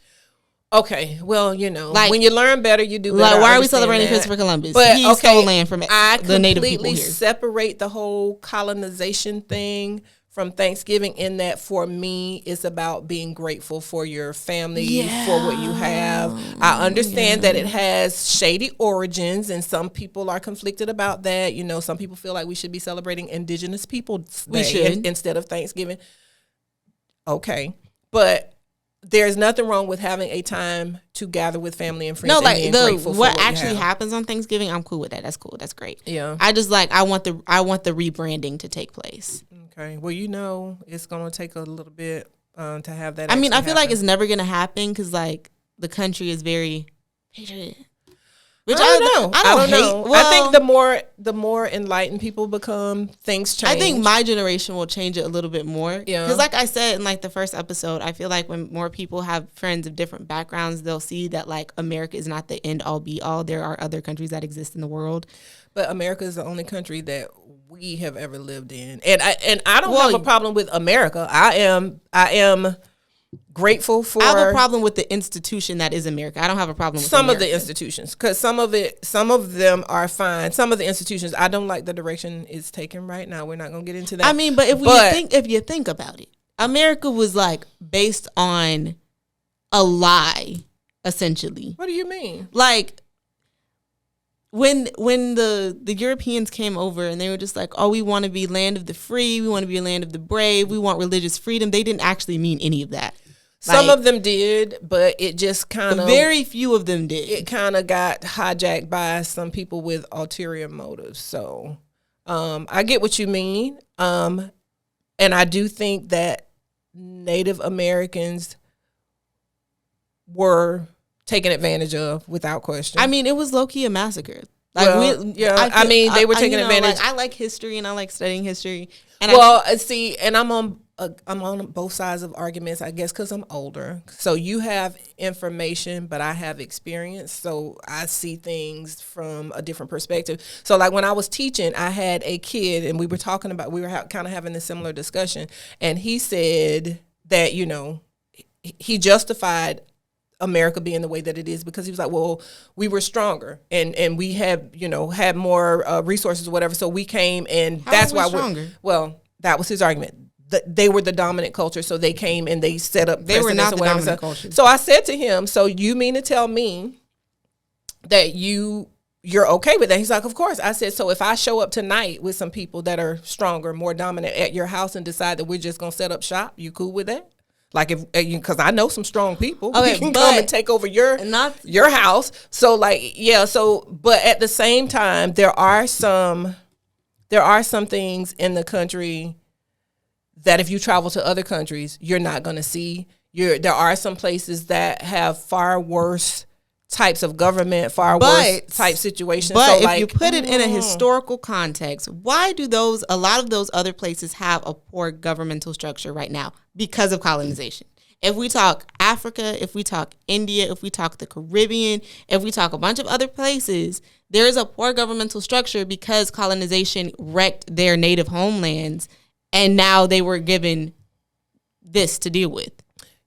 Okay, well, like when you learn better, you do better. Like, why are we celebrating Christopher Columbus? But he stole land from the native people I completely here. separate the whole colonization thing from Thanksgiving in that for me, it's about being grateful for your family, for what you have. I understand that it has shady origins and some people are conflicted about that. Some people feel like we should be celebrating Indigenous Peoples Day instead of Thanksgiving. Okay, but there's nothing wrong with having a time to gather with family and friends. No, like what actually happens on Thanksgiving, I'm cool with that. That's cool. That's great. Yeah. I just I want the rebranding to take place. Okay. Well, it's gonna take a little bit to have that. I mean, I feel like it's never gonna happen because like the country is very patriot. Which I don't know. I don't know. Well, I think the more enlightened people become, things change. I think my generation will change it a little bit more. Yeah. Because like I said in like the first episode, I feel like when more people have friends of different backgrounds, they'll see that like America is not the end all be all. There are other countries that exist in the world. But America is the only country that we have ever lived in. And I don't have a problem with America. I am grateful for. I have a problem with the institution that is America. I don't have a problem with some America. of the institutions because some of them are fine. Some of the institutions I don't like the direction it's taking right now. We're not gonna get into that. I mean, but if you think about it, America was like based on a lie, essentially. What do you mean? Like when the Europeans came over and they were just like, oh, we want to be land of the free, we want to be a land of the brave, we want religious freedom. They didn't actually mean any of that. Some of them did, but it just kind of... Very few of them did. It kind of got hijacked by some people with ulterior motives. So I get what you mean. And I do think that Native Americans were taken advantage of without question. I mean, it was low-key a massacre. Like, they were taking advantage. Like, I like history and I like studying history. And and I'm on both sides of arguments, I guess, because I'm older. So you have information, but I have experience. So I see things from a different perspective. So like when I was teaching, I had a kid and we were talking about, we were kind of having a similar discussion. And he said that, he justified America being the way that it is because he was like, well, we were stronger and we had, had more resources or whatever. So we came and that's why we're stronger. Well, that was his argument. They were the dominant culture, so they came and they set up. They were not the dominant culture. So I said to him, "So you mean to tell me that you're okay with that?" He's like, "Of course." I said, "So if I show up tonight with some people that are stronger, more dominant at your house and decide that we're just gonna set up shop, you cool with that?" Like if because I know some strong people Okay, who can come and take over your house. So like but at the same time, there are some things in the country that if you travel to other countries, you're not going to see. There are some places that have far worse types of government, worse type situations. But so if you put it in a historical context, why do a lot of those other places have a poor governmental structure right now? Because of colonization. If we talk Africa, if we talk India, if we talk the Caribbean, if we talk a bunch of other places, there is a poor governmental structure because colonization wrecked their native homelands, and now they were given this to deal with.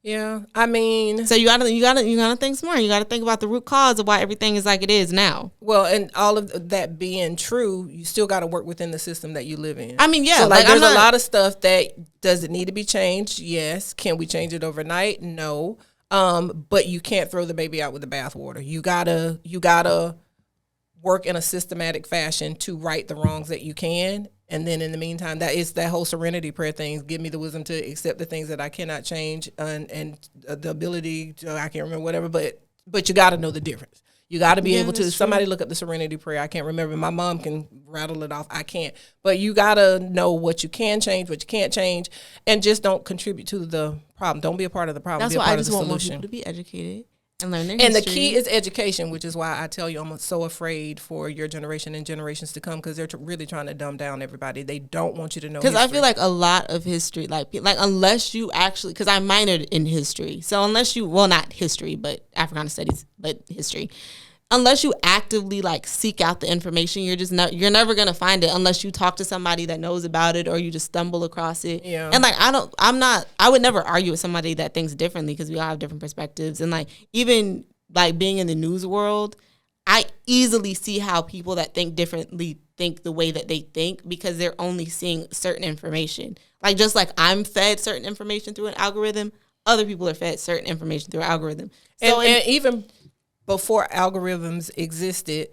Yeah, I mean, so you gotta think smart. You gotta think about the root cause of why everything is like it is now. Well, and all of that being true, you still got to work within the system that you live in. I mean, yeah, so like there's a lot of stuff that does it need to be changed. Yes, can we change it overnight? No, but you can't throw the baby out with the bathwater. You gotta work in a systematic fashion to right the wrongs that you can. And then in the meantime, that is that whole serenity prayer thing. Give me the wisdom to accept the things that I cannot change and the ability to, I can't remember whatever, but you got to know the difference. You got to be able to, somebody look up the serenity prayer. I can't remember. My mom can rattle it off. I can't. But you got to know what you can change, what you can't change, and just don't contribute to the problem. Don't be a part of the problem. That's why I just want more people to be educated and learn their history. And the key is education, which is why I tell you I'm so afraid for your generation and generations to come, because they're really trying to dumb down everybody. They don't want you to know. Because I feel like a lot of history, like unless you actually, because I minored in history, so unless you, well, not history, but Africana studies, but history. Unless you actively like seek out the information, you're never gonna find it unless you talk to somebody that knows about it or you just stumble across it. Yeah. And like I would never argue with somebody that thinks differently, because we all have different perspectives. And like even like being in the news world, I easily see how people that think differently think the way that they think, because they're only seeing certain information. Like just like I'm fed certain information through an algorithm, other people are fed certain information through an algorithm. So and even before algorithms existed,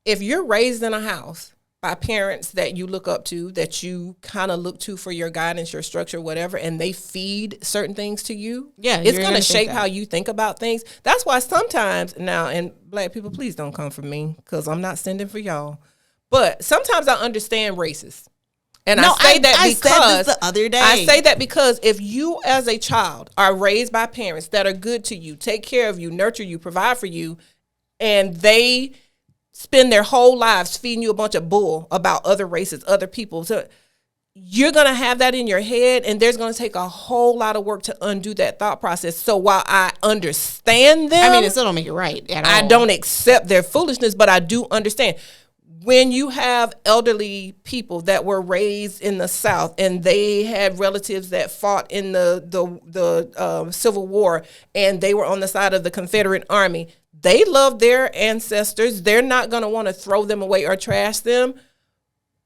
if you're raised in a house by parents that you look up to, that you kind of look to for your guidance, your structure, whatever, and they feed certain things to you, it's going to shape how you think about things. That's why sometimes now, and Black people, please don't come for me, because I'm not standing for y'all, but sometimes I understand racists. And I say that because if you as a child are raised by parents that are good to you, take care of you, nurture you, provide for you, and they spend their whole lives feeding you a bunch of bull about other races, other people, so you're going to have that in your head, and there's going to take a whole lot of work to undo that thought process. So while I understand them, I mean, it still don't make it right at all. I don't accept their foolishness, but I do understand. When you have elderly people that were raised in the South and they had relatives that fought in the Civil War and they were on the side of the Confederate Army, they love their ancestors. They're not going to want to throw them away or trash them.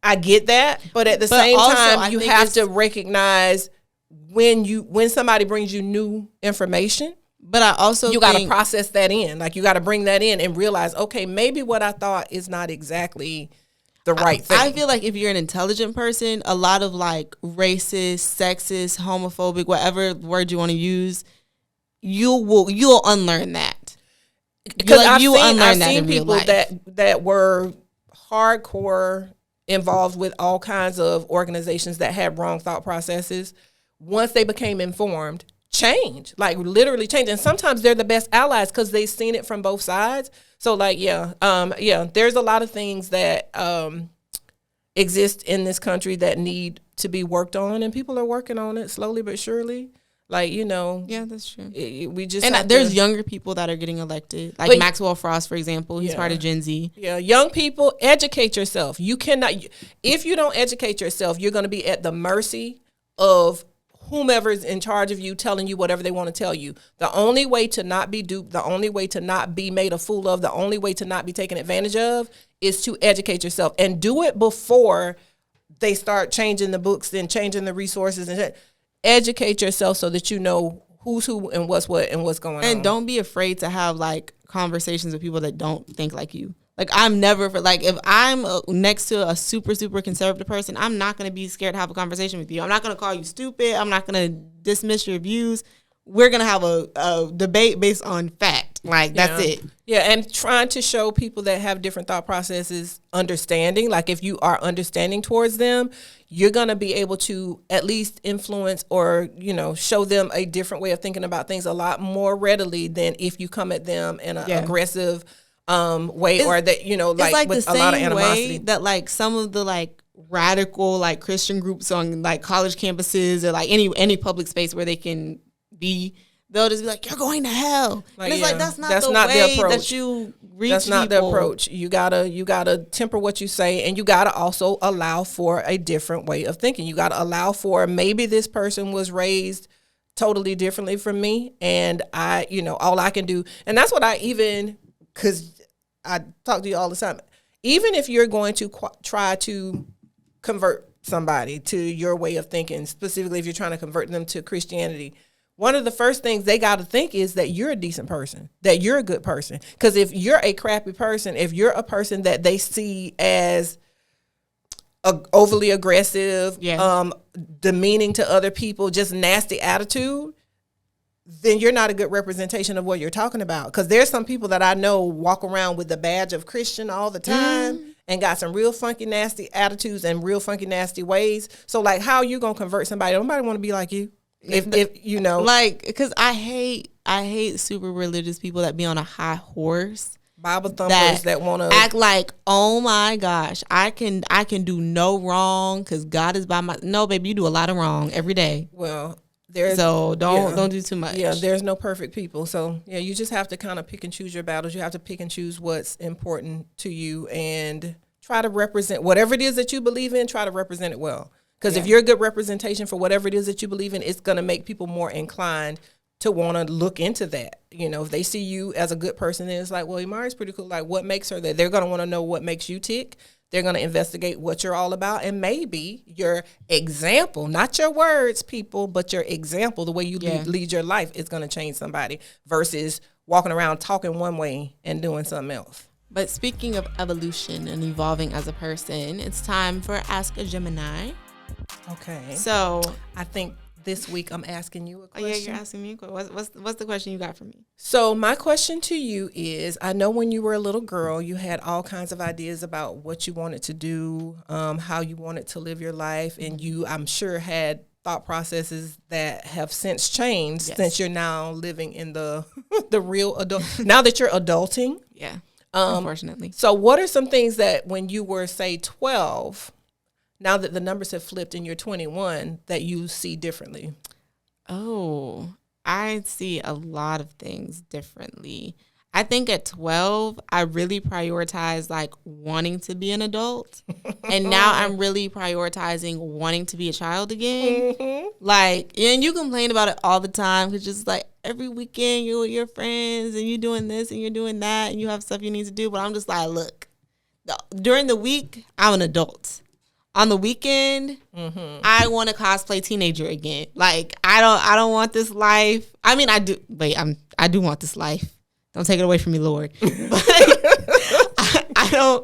I get that, but at the same time, you have to recognize when somebody brings you new information. But I also you got to process that in. Like you got to bring that in and realize, okay, maybe what I thought is not exactly the right thing. I feel like if you're an intelligent person, a lot of like racist, sexist, homophobic, whatever word you want to use, you'll unlearn that. Because I've seen people that were hardcore involved with all kinds of organizations that had wrong thought processes. Once they became informed, change, like literally change. And sometimes they're the best allies because they've seen it from both sides. So like, there's a lot of things that exist in this country that need to be worked on, and people are working on it slowly but surely. Like, yeah, that's true. There's younger people that are getting elected, like Maxwell Frost, for example. He's part of Gen Z. Yeah, young people, educate yourself. You cannot, if you don't educate yourself, you're going to be at the mercy of whomever's in charge of you telling you whatever they want to tell you. The only way to not be duped, the only way to not be made a fool of, the only way to not be taken advantage of is to educate yourself, and do it before they start changing the books and changing the resources. And educate yourself so that you know who's who and what's what and what's going on. And don't be afraid to have like conversations with people that don't think like you. Like, I'm never, like, if I'm next to a super, super conservative person, I'm not going to be scared to have a conversation with you. I'm not going to call you stupid. I'm not going to dismiss your views. We're going to have a debate based on fact. Like, that's it. Yeah, and trying to show people that have different thought processes understanding. Like, if you are understanding towards them, you're going to be able to at least influence or, you know, show them a different way of thinking about things a lot more readily than if you come at them in an aggressive way, or that, you know, like with a lot of animosity. That, like, some of the, like, radical, like, Christian groups on, like, college campuses or, like, any public space where they can be, they'll just be like, you're going to hell. Like, and it's like, that's not the way that you reach That's not people. the approach. You gotta temper what you say, and you gotta also allow for a different way of thinking. You gotta allow for, maybe this person was raised totally differently from me, and I, you know, all I can do, and that's what because I talk to you all the time. Even if you're going to try to convert somebody to your way of thinking, specifically if you're trying to convert them to Christianity, one of the first things they got to think is that you're a decent person, that you're a good person. Because if you're a crappy person, if you're a person that they see as overly aggressive, demeaning to other people, just nasty attitude, then you're not a good representation of what you're talking about. Because there's some people that I know walk around with the badge of Christian all the time and got some real funky, nasty attitudes and real funky, nasty ways. So, like, how are you going to convert somebody? Nobody want to be like you. If you know, like, because I hate super religious people that be on a high horse, Bible thumpers that want to act like, oh my gosh, I can do no wrong because God is by my. No, baby, you do a lot of wrong every day. Well, don't do too much. Yeah, there's no perfect people. So yeah, you just have to kind of pick and choose your battles. You have to pick and choose what's important to you and try to represent whatever it is that you believe in. Try to represent it well. Because if you're a good representation for whatever it is that you believe in, it's going to make people more inclined to want to look into that. You know, if they see you as a good person, then it's like, well, Imari's pretty cool. Like, what makes her that? They're going to want to know what makes you tick. They're going to investigate what you're all about. And maybe your example, not your words, people, but your example, the way you lead your life is going to change somebody versus walking around talking one way and doing something else. But speaking of evolution and evolving as a person, it's time for Ask a Gemini. Okay. So I think this week I'm asking you a question. Oh, yeah, you're asking me a question. What's the question you got for me? So my question to you is, I know when you were a little girl, you had all kinds of ideas about what you wanted to do, how you wanted to live your life, and you, I'm sure, had thought processes that have since changed since you're now living in the the real adult. Now that you're adulting. Yeah, unfortunately. So what are some things that when you were, say, 12, now that the numbers have flipped and you're 21, that you see differently? Oh, I see a lot of things differently. I think at 12, I really prioritized, like, wanting to be an adult. And now I'm really prioritizing wanting to be a child again. Mm-hmm. Like, and you complain about it all the time because just, like, every weekend you're with your friends and you're doing this and you're doing that and you have stuff you need to do. But I'm just like, look, during the week, I'm an adult. On the weekend, I want to cosplay teenager again. Like, I don't want this life. I mean, I do. Wait, I do want this life. Don't take it away from me, Lord. But I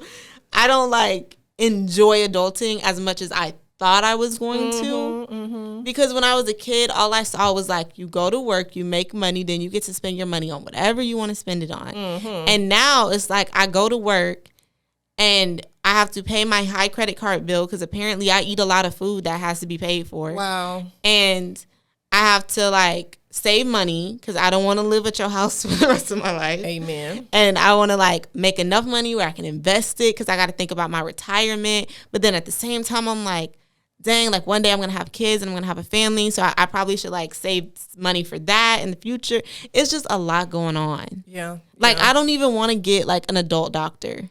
don't like enjoy adulting as much as I thought I was going to. Because when I was a kid, all I saw was, like, you go to work, you make money, then you get to spend your money on whatever you want to spend it on. And now it's like I go to work and I have to pay my high credit card bill because apparently I eat a lot of food that has to be paid for. Wow. And I have to, like, save money because I don't want to live at your house for the rest of my life. Amen. And I want to, like, make enough money where I can invest it because I got to think about my retirement. But then at the same time, I'm like, dang, like, one day I'm going to have kids and I'm going to have a family. So I probably should, like, save money for that in the future. It's just a lot going on. Yeah. Like, I don't even want to get, like, an adult doctor.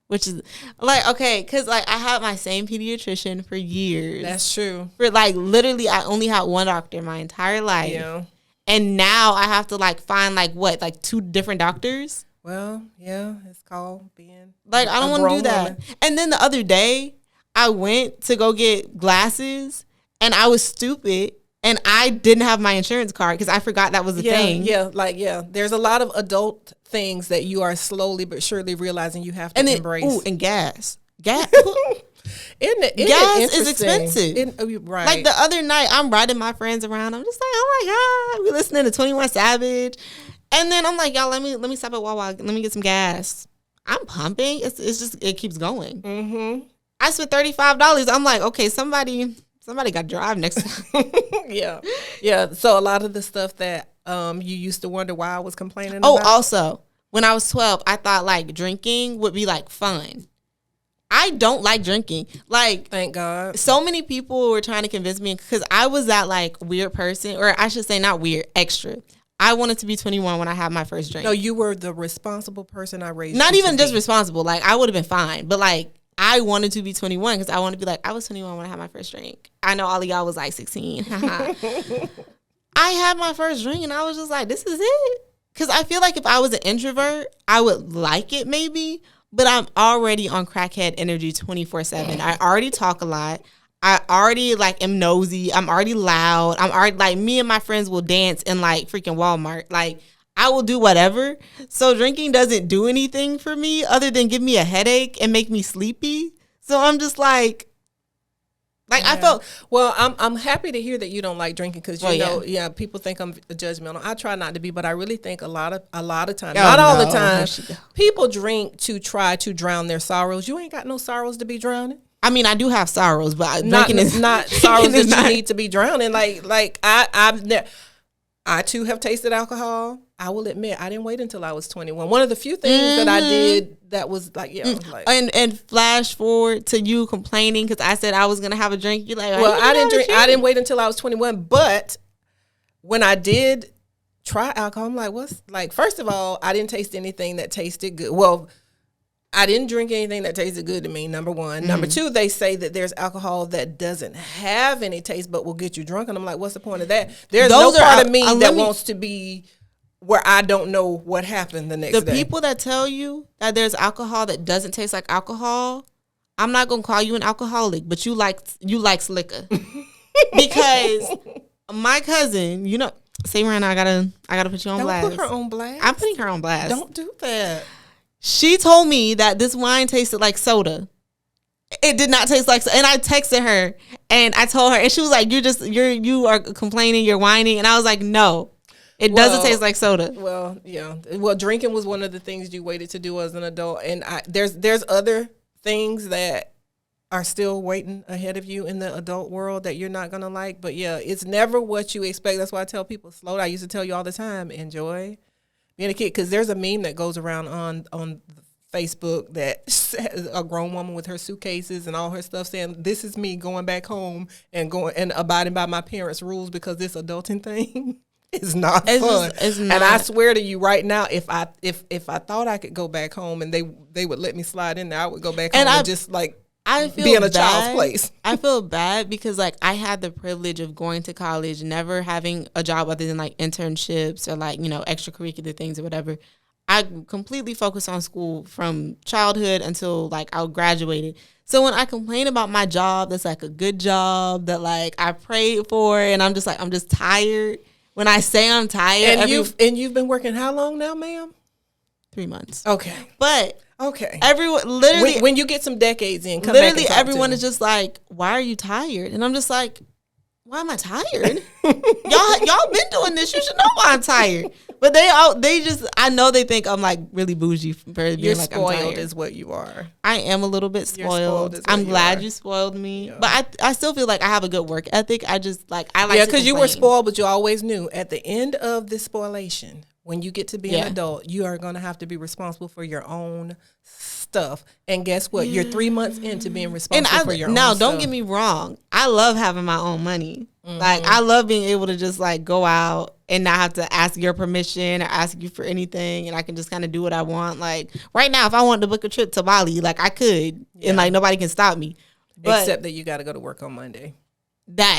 Which is, like, okay, because, like, I had my same pediatrician for years. That's true. For, like, literally, I only had one doctor my entire life. Yeah. And now I have to, like, find, like, what, like, 2 different doctors? Well, yeah, it's called being like, I don't want to do that. Woman. And then the other day, I went to go get glasses, and I was stupid. And I didn't have my insurance card because I forgot that was a thing. Yeah. There's a lot of adult things that you are slowly but surely realizing you have to embrace. And gas. Gas is expensive. Right. Like the other night, I'm riding my friends around. I'm just like, oh my God, we listening to 21 Savage. And then I'm like, y'all, let me stop at Wawa. Let me get some gas. I'm pumping. It's just, it keeps going. Mm-hmm. I spent $35. I'm like, okay, somebody got to drive next time. Yeah. So a lot of the stuff that you used to wonder why I was complaining Oh, about. also, when I was 12, I thought like drinking would be like fun. I don't like drinking. Like, thank God. So many people were trying to convince me because I was that like weird person, or I should say not weird, extra. I wanted to be 21 when I had my first drink. No, you were the responsible person I raised. Not you even to just be. responsible. Like, I would have been fine. But like, I wanted to be 21 because I wanted to be like, I was 21 when I had my first drink. I know all of y'all was like 16. I had my first drink and I was just like, this is it. Because I feel like if I was an introvert, I would like it maybe. But I'm already on crackhead energy 24/7. I already talk a lot. I already like am nosy. I'm already loud. I'm already like, me and my friends will dance in like freaking Walmart. Like, I will do whatever. So drinking doesn't do anything for me other than give me a headache and make me sleepy. So I'm just like I felt. Well, I'm happy to hear that you don't like drinking because people think I'm judgmental. I try not to be, but I really think a lot of times, not all the time, people drink to try to drown their sorrows. You ain't got no sorrows to be drowning. I mean, I do have sorrows, but drinking is not sorrows that you need to be drowning. Like I too have tasted alcohol. I will admit, I didn't wait until I was 21. One of the few things that I did that was like, and flash forward to you complaining because I said I was gonna have a drink. You're like, well, I didn't drink. I didn't wait until I was 21. But when I did try alcohol, I'm like, what's like? First of all, I didn't taste anything that tasted good. Well, I didn't drink anything that tasted good to me, number one. Number two, they say that there's alcohol that doesn't have any taste but will get you drunk. And I'm like, what's the point of that? There's no part of me that wants to be where I don't know what happened the next day. The people that tell you that there's alcohol that doesn't taste like alcohol, I'm not going to call you an alcoholic, but you like liquor. Because my cousin, say right now, I gotta put you on blast. Don't put her on blast. I'm putting her on blast. Don't do that. She told me that this wine tasted like soda. It did not taste like soda. And I texted her and I told her, and she was like, you are complaining, you're whining. And I was like, no, it doesn't taste like soda. Well, yeah. Well, drinking was one of the things you waited to do as an adult. And there's other things that are still waiting ahead of you in the adult world that you're not going to like. But yeah, it's never what you expect. That's why I tell people, slow down. I used to tell you all the time, enjoy being a kid, because there's a meme that goes around on Facebook that says a grown woman with her suitcases and all her stuff saying, "This is me going back home and abiding by my parents' rules because this adulting thing is not fun." It's not. And I swear to you right now, if I thought I could go back home and they would let me slide in there, I would go back home and just like be in a child's place. I feel bad because like I had the privilege of going to college, never having a job other than like internships or like, extracurricular things or whatever. I completely focused on school from childhood until like I graduated. So when I complain about my job, that's like a good job that like I prayed for, and I'm just tired. When I say I'm tired, and you've been working how long now, ma'am? 3 months. Okay, but. Okay. Everyone literally when you get some decades in, come literally back and everyone is just like, "Why are you tired?" And I'm just like, "Why am I tired? y'all been doing this. You should know why I'm tired." But I know they think I'm like really bougie for being You're like spoiled I'm tired. Is what you are. I am a little bit spoiled. I'm glad you spoiled me, yeah. but I still feel like I have a good work ethic. I just like because you were spoiled, but you always knew at the end of this spoilation, when you get to be an adult, you are going to have to be responsible for your own stuff. And guess what? You're 3 months into being responsible for your own stuff. Now, don't get me wrong. I love having my own money. Mm-hmm. Like, I love being able to just, like, go out and not have to ask your permission or ask you for anything. And I can just kind of do what I want. Like, right now, if I wanted to book a trip to Bali, like, I could. Yeah. And, like, nobody can stop me. Except that you got to go to work on Monday.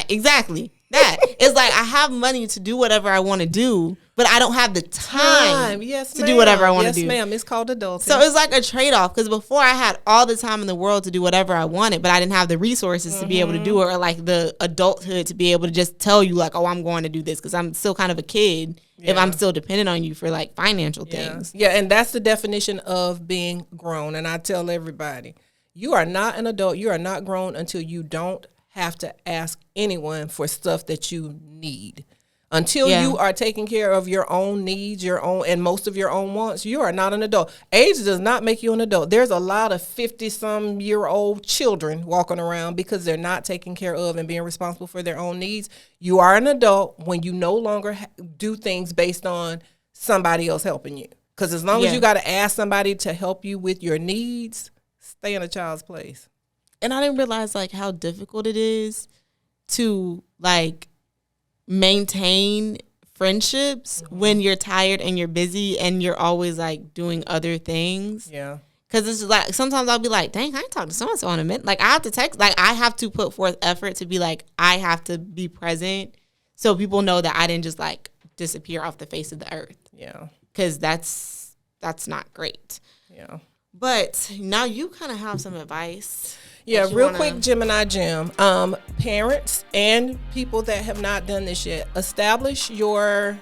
Exactly. That. It's like I have money to do whatever I want to do, but I don't have the time to do whatever I want to do. Yes, ma'am. It's called adulting. So it's like a trade-off, because before I had all the time in the world to do whatever I wanted, but I didn't have the resources to be able to do it, or like the adulthood to be able to just tell you like, oh, I'm going to do this, because I'm still kind of a kid if I'm still dependent on you for like financial things. Yeah, and that's the definition of being grown. And I tell everybody, you are not an adult. You are not grown until you don't have to ask anyone for stuff that you need. Until you are taking care of your own needs, your own, and most of your own wants, you are not an adult. Age does not make you an adult. There's a lot of 50-some-year-old children walking around because they're not taking care of and being responsible for their own needs. You are an adult when you no longer do things based on somebody else helping you. Because as long as you got to ask somebody to help you with your needs, stay in a child's place. And I didn't realize like how difficult it is to like maintain friendships when you're tired and you're busy and you're always like doing other things. Yeah. Because it's like sometimes I'll be like, dang, I ain't talked to so-and-so in a minute. Like I have to text, like I have to put forth effort to be like, I have to be present so people know that I didn't just like disappear off the face of the earth. Yeah. Because that's not great. Yeah. But now you kind of have some advice. Yeah, real quick, Gemini Gem. Parents and people that have not done this yet, establish your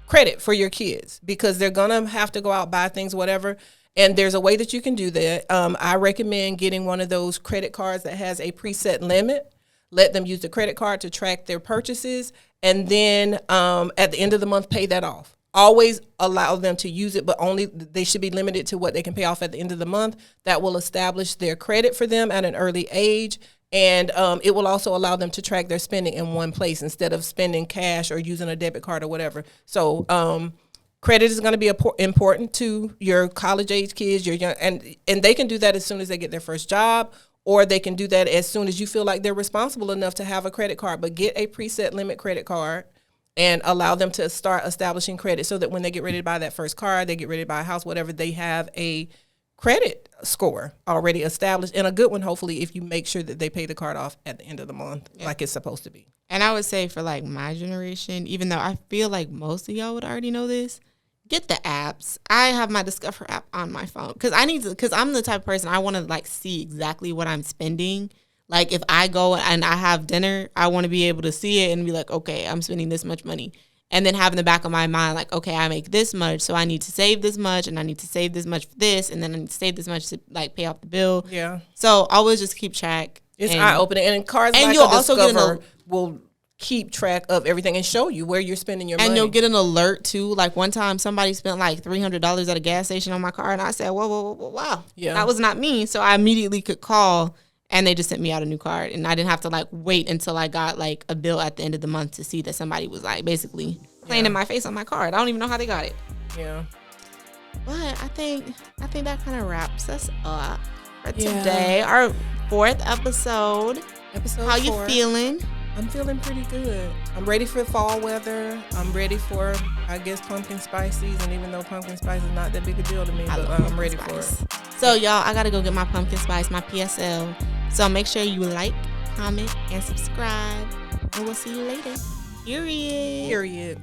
credit for your kids, because they're going to have to go out, buy things, whatever. And there's a way that you can do that. I recommend getting one of those credit cards that has a preset limit. Let them use the credit card to track their purchases. And then at the end of the month, pay that off. Always allow them to use it, but only they should be limited to what they can pay off at the end of the month. That will establish their credit for them at an early age. And it will also allow them to track their spending in one place instead of spending cash or using a debit card or whatever. So credit is going to be important to your college age kids, your young, and they can do that as soon as they get their first job, or they can do that as soon as you feel like they're responsible enough to have a credit card. But get a preset limit credit card and allow them to start establishing credit so that when they get ready to buy that first car, they get ready to buy a house, whatever, they have a credit score already established, and a good one, hopefully, if you make sure that they pay the card off at the end of the month like it's supposed to be. And I would say for like my generation, even though I feel like most of y'all would already know this, get the apps. I have my Discover app on my phone because I'm the type of person I want to like see exactly what I'm spending. Like if I go and I have dinner, I want to be able to see it and be like, okay, I'm spending this much money. And then have in the back of my mind, like, okay, I make this much, so I need to save this much, and I need to save this much for this, and then I need to save this much to like pay off the bill. Yeah. So always just keep track. It's eye-opening. And cards and like you'll a also Discover will keep track of everything and show you where you're spending your money. And you'll get an alert too. Like one time somebody spent like $300 at a gas station on my car, and I said, whoa, wow. Yeah. That was not me. So I immediately could call, and they just sent me out a new card, and I didn't have to like wait until I got like a bill at the end of the month to see that somebody was like basically playing in my face on my card. I don't even know how they got it. Yeah. But I think that kind of wraps us up for today. Our 4th episode. How you feeling? I'm feeling pretty good. I'm ready for fall weather. I'm ready for, I guess, pumpkin spice season, even though pumpkin spice is not that big a deal to me, but I'm ready for it. So, y'all, I got to go get my pumpkin spice, my PSL. So make sure you like, comment, and subscribe. And we'll see you later. Period.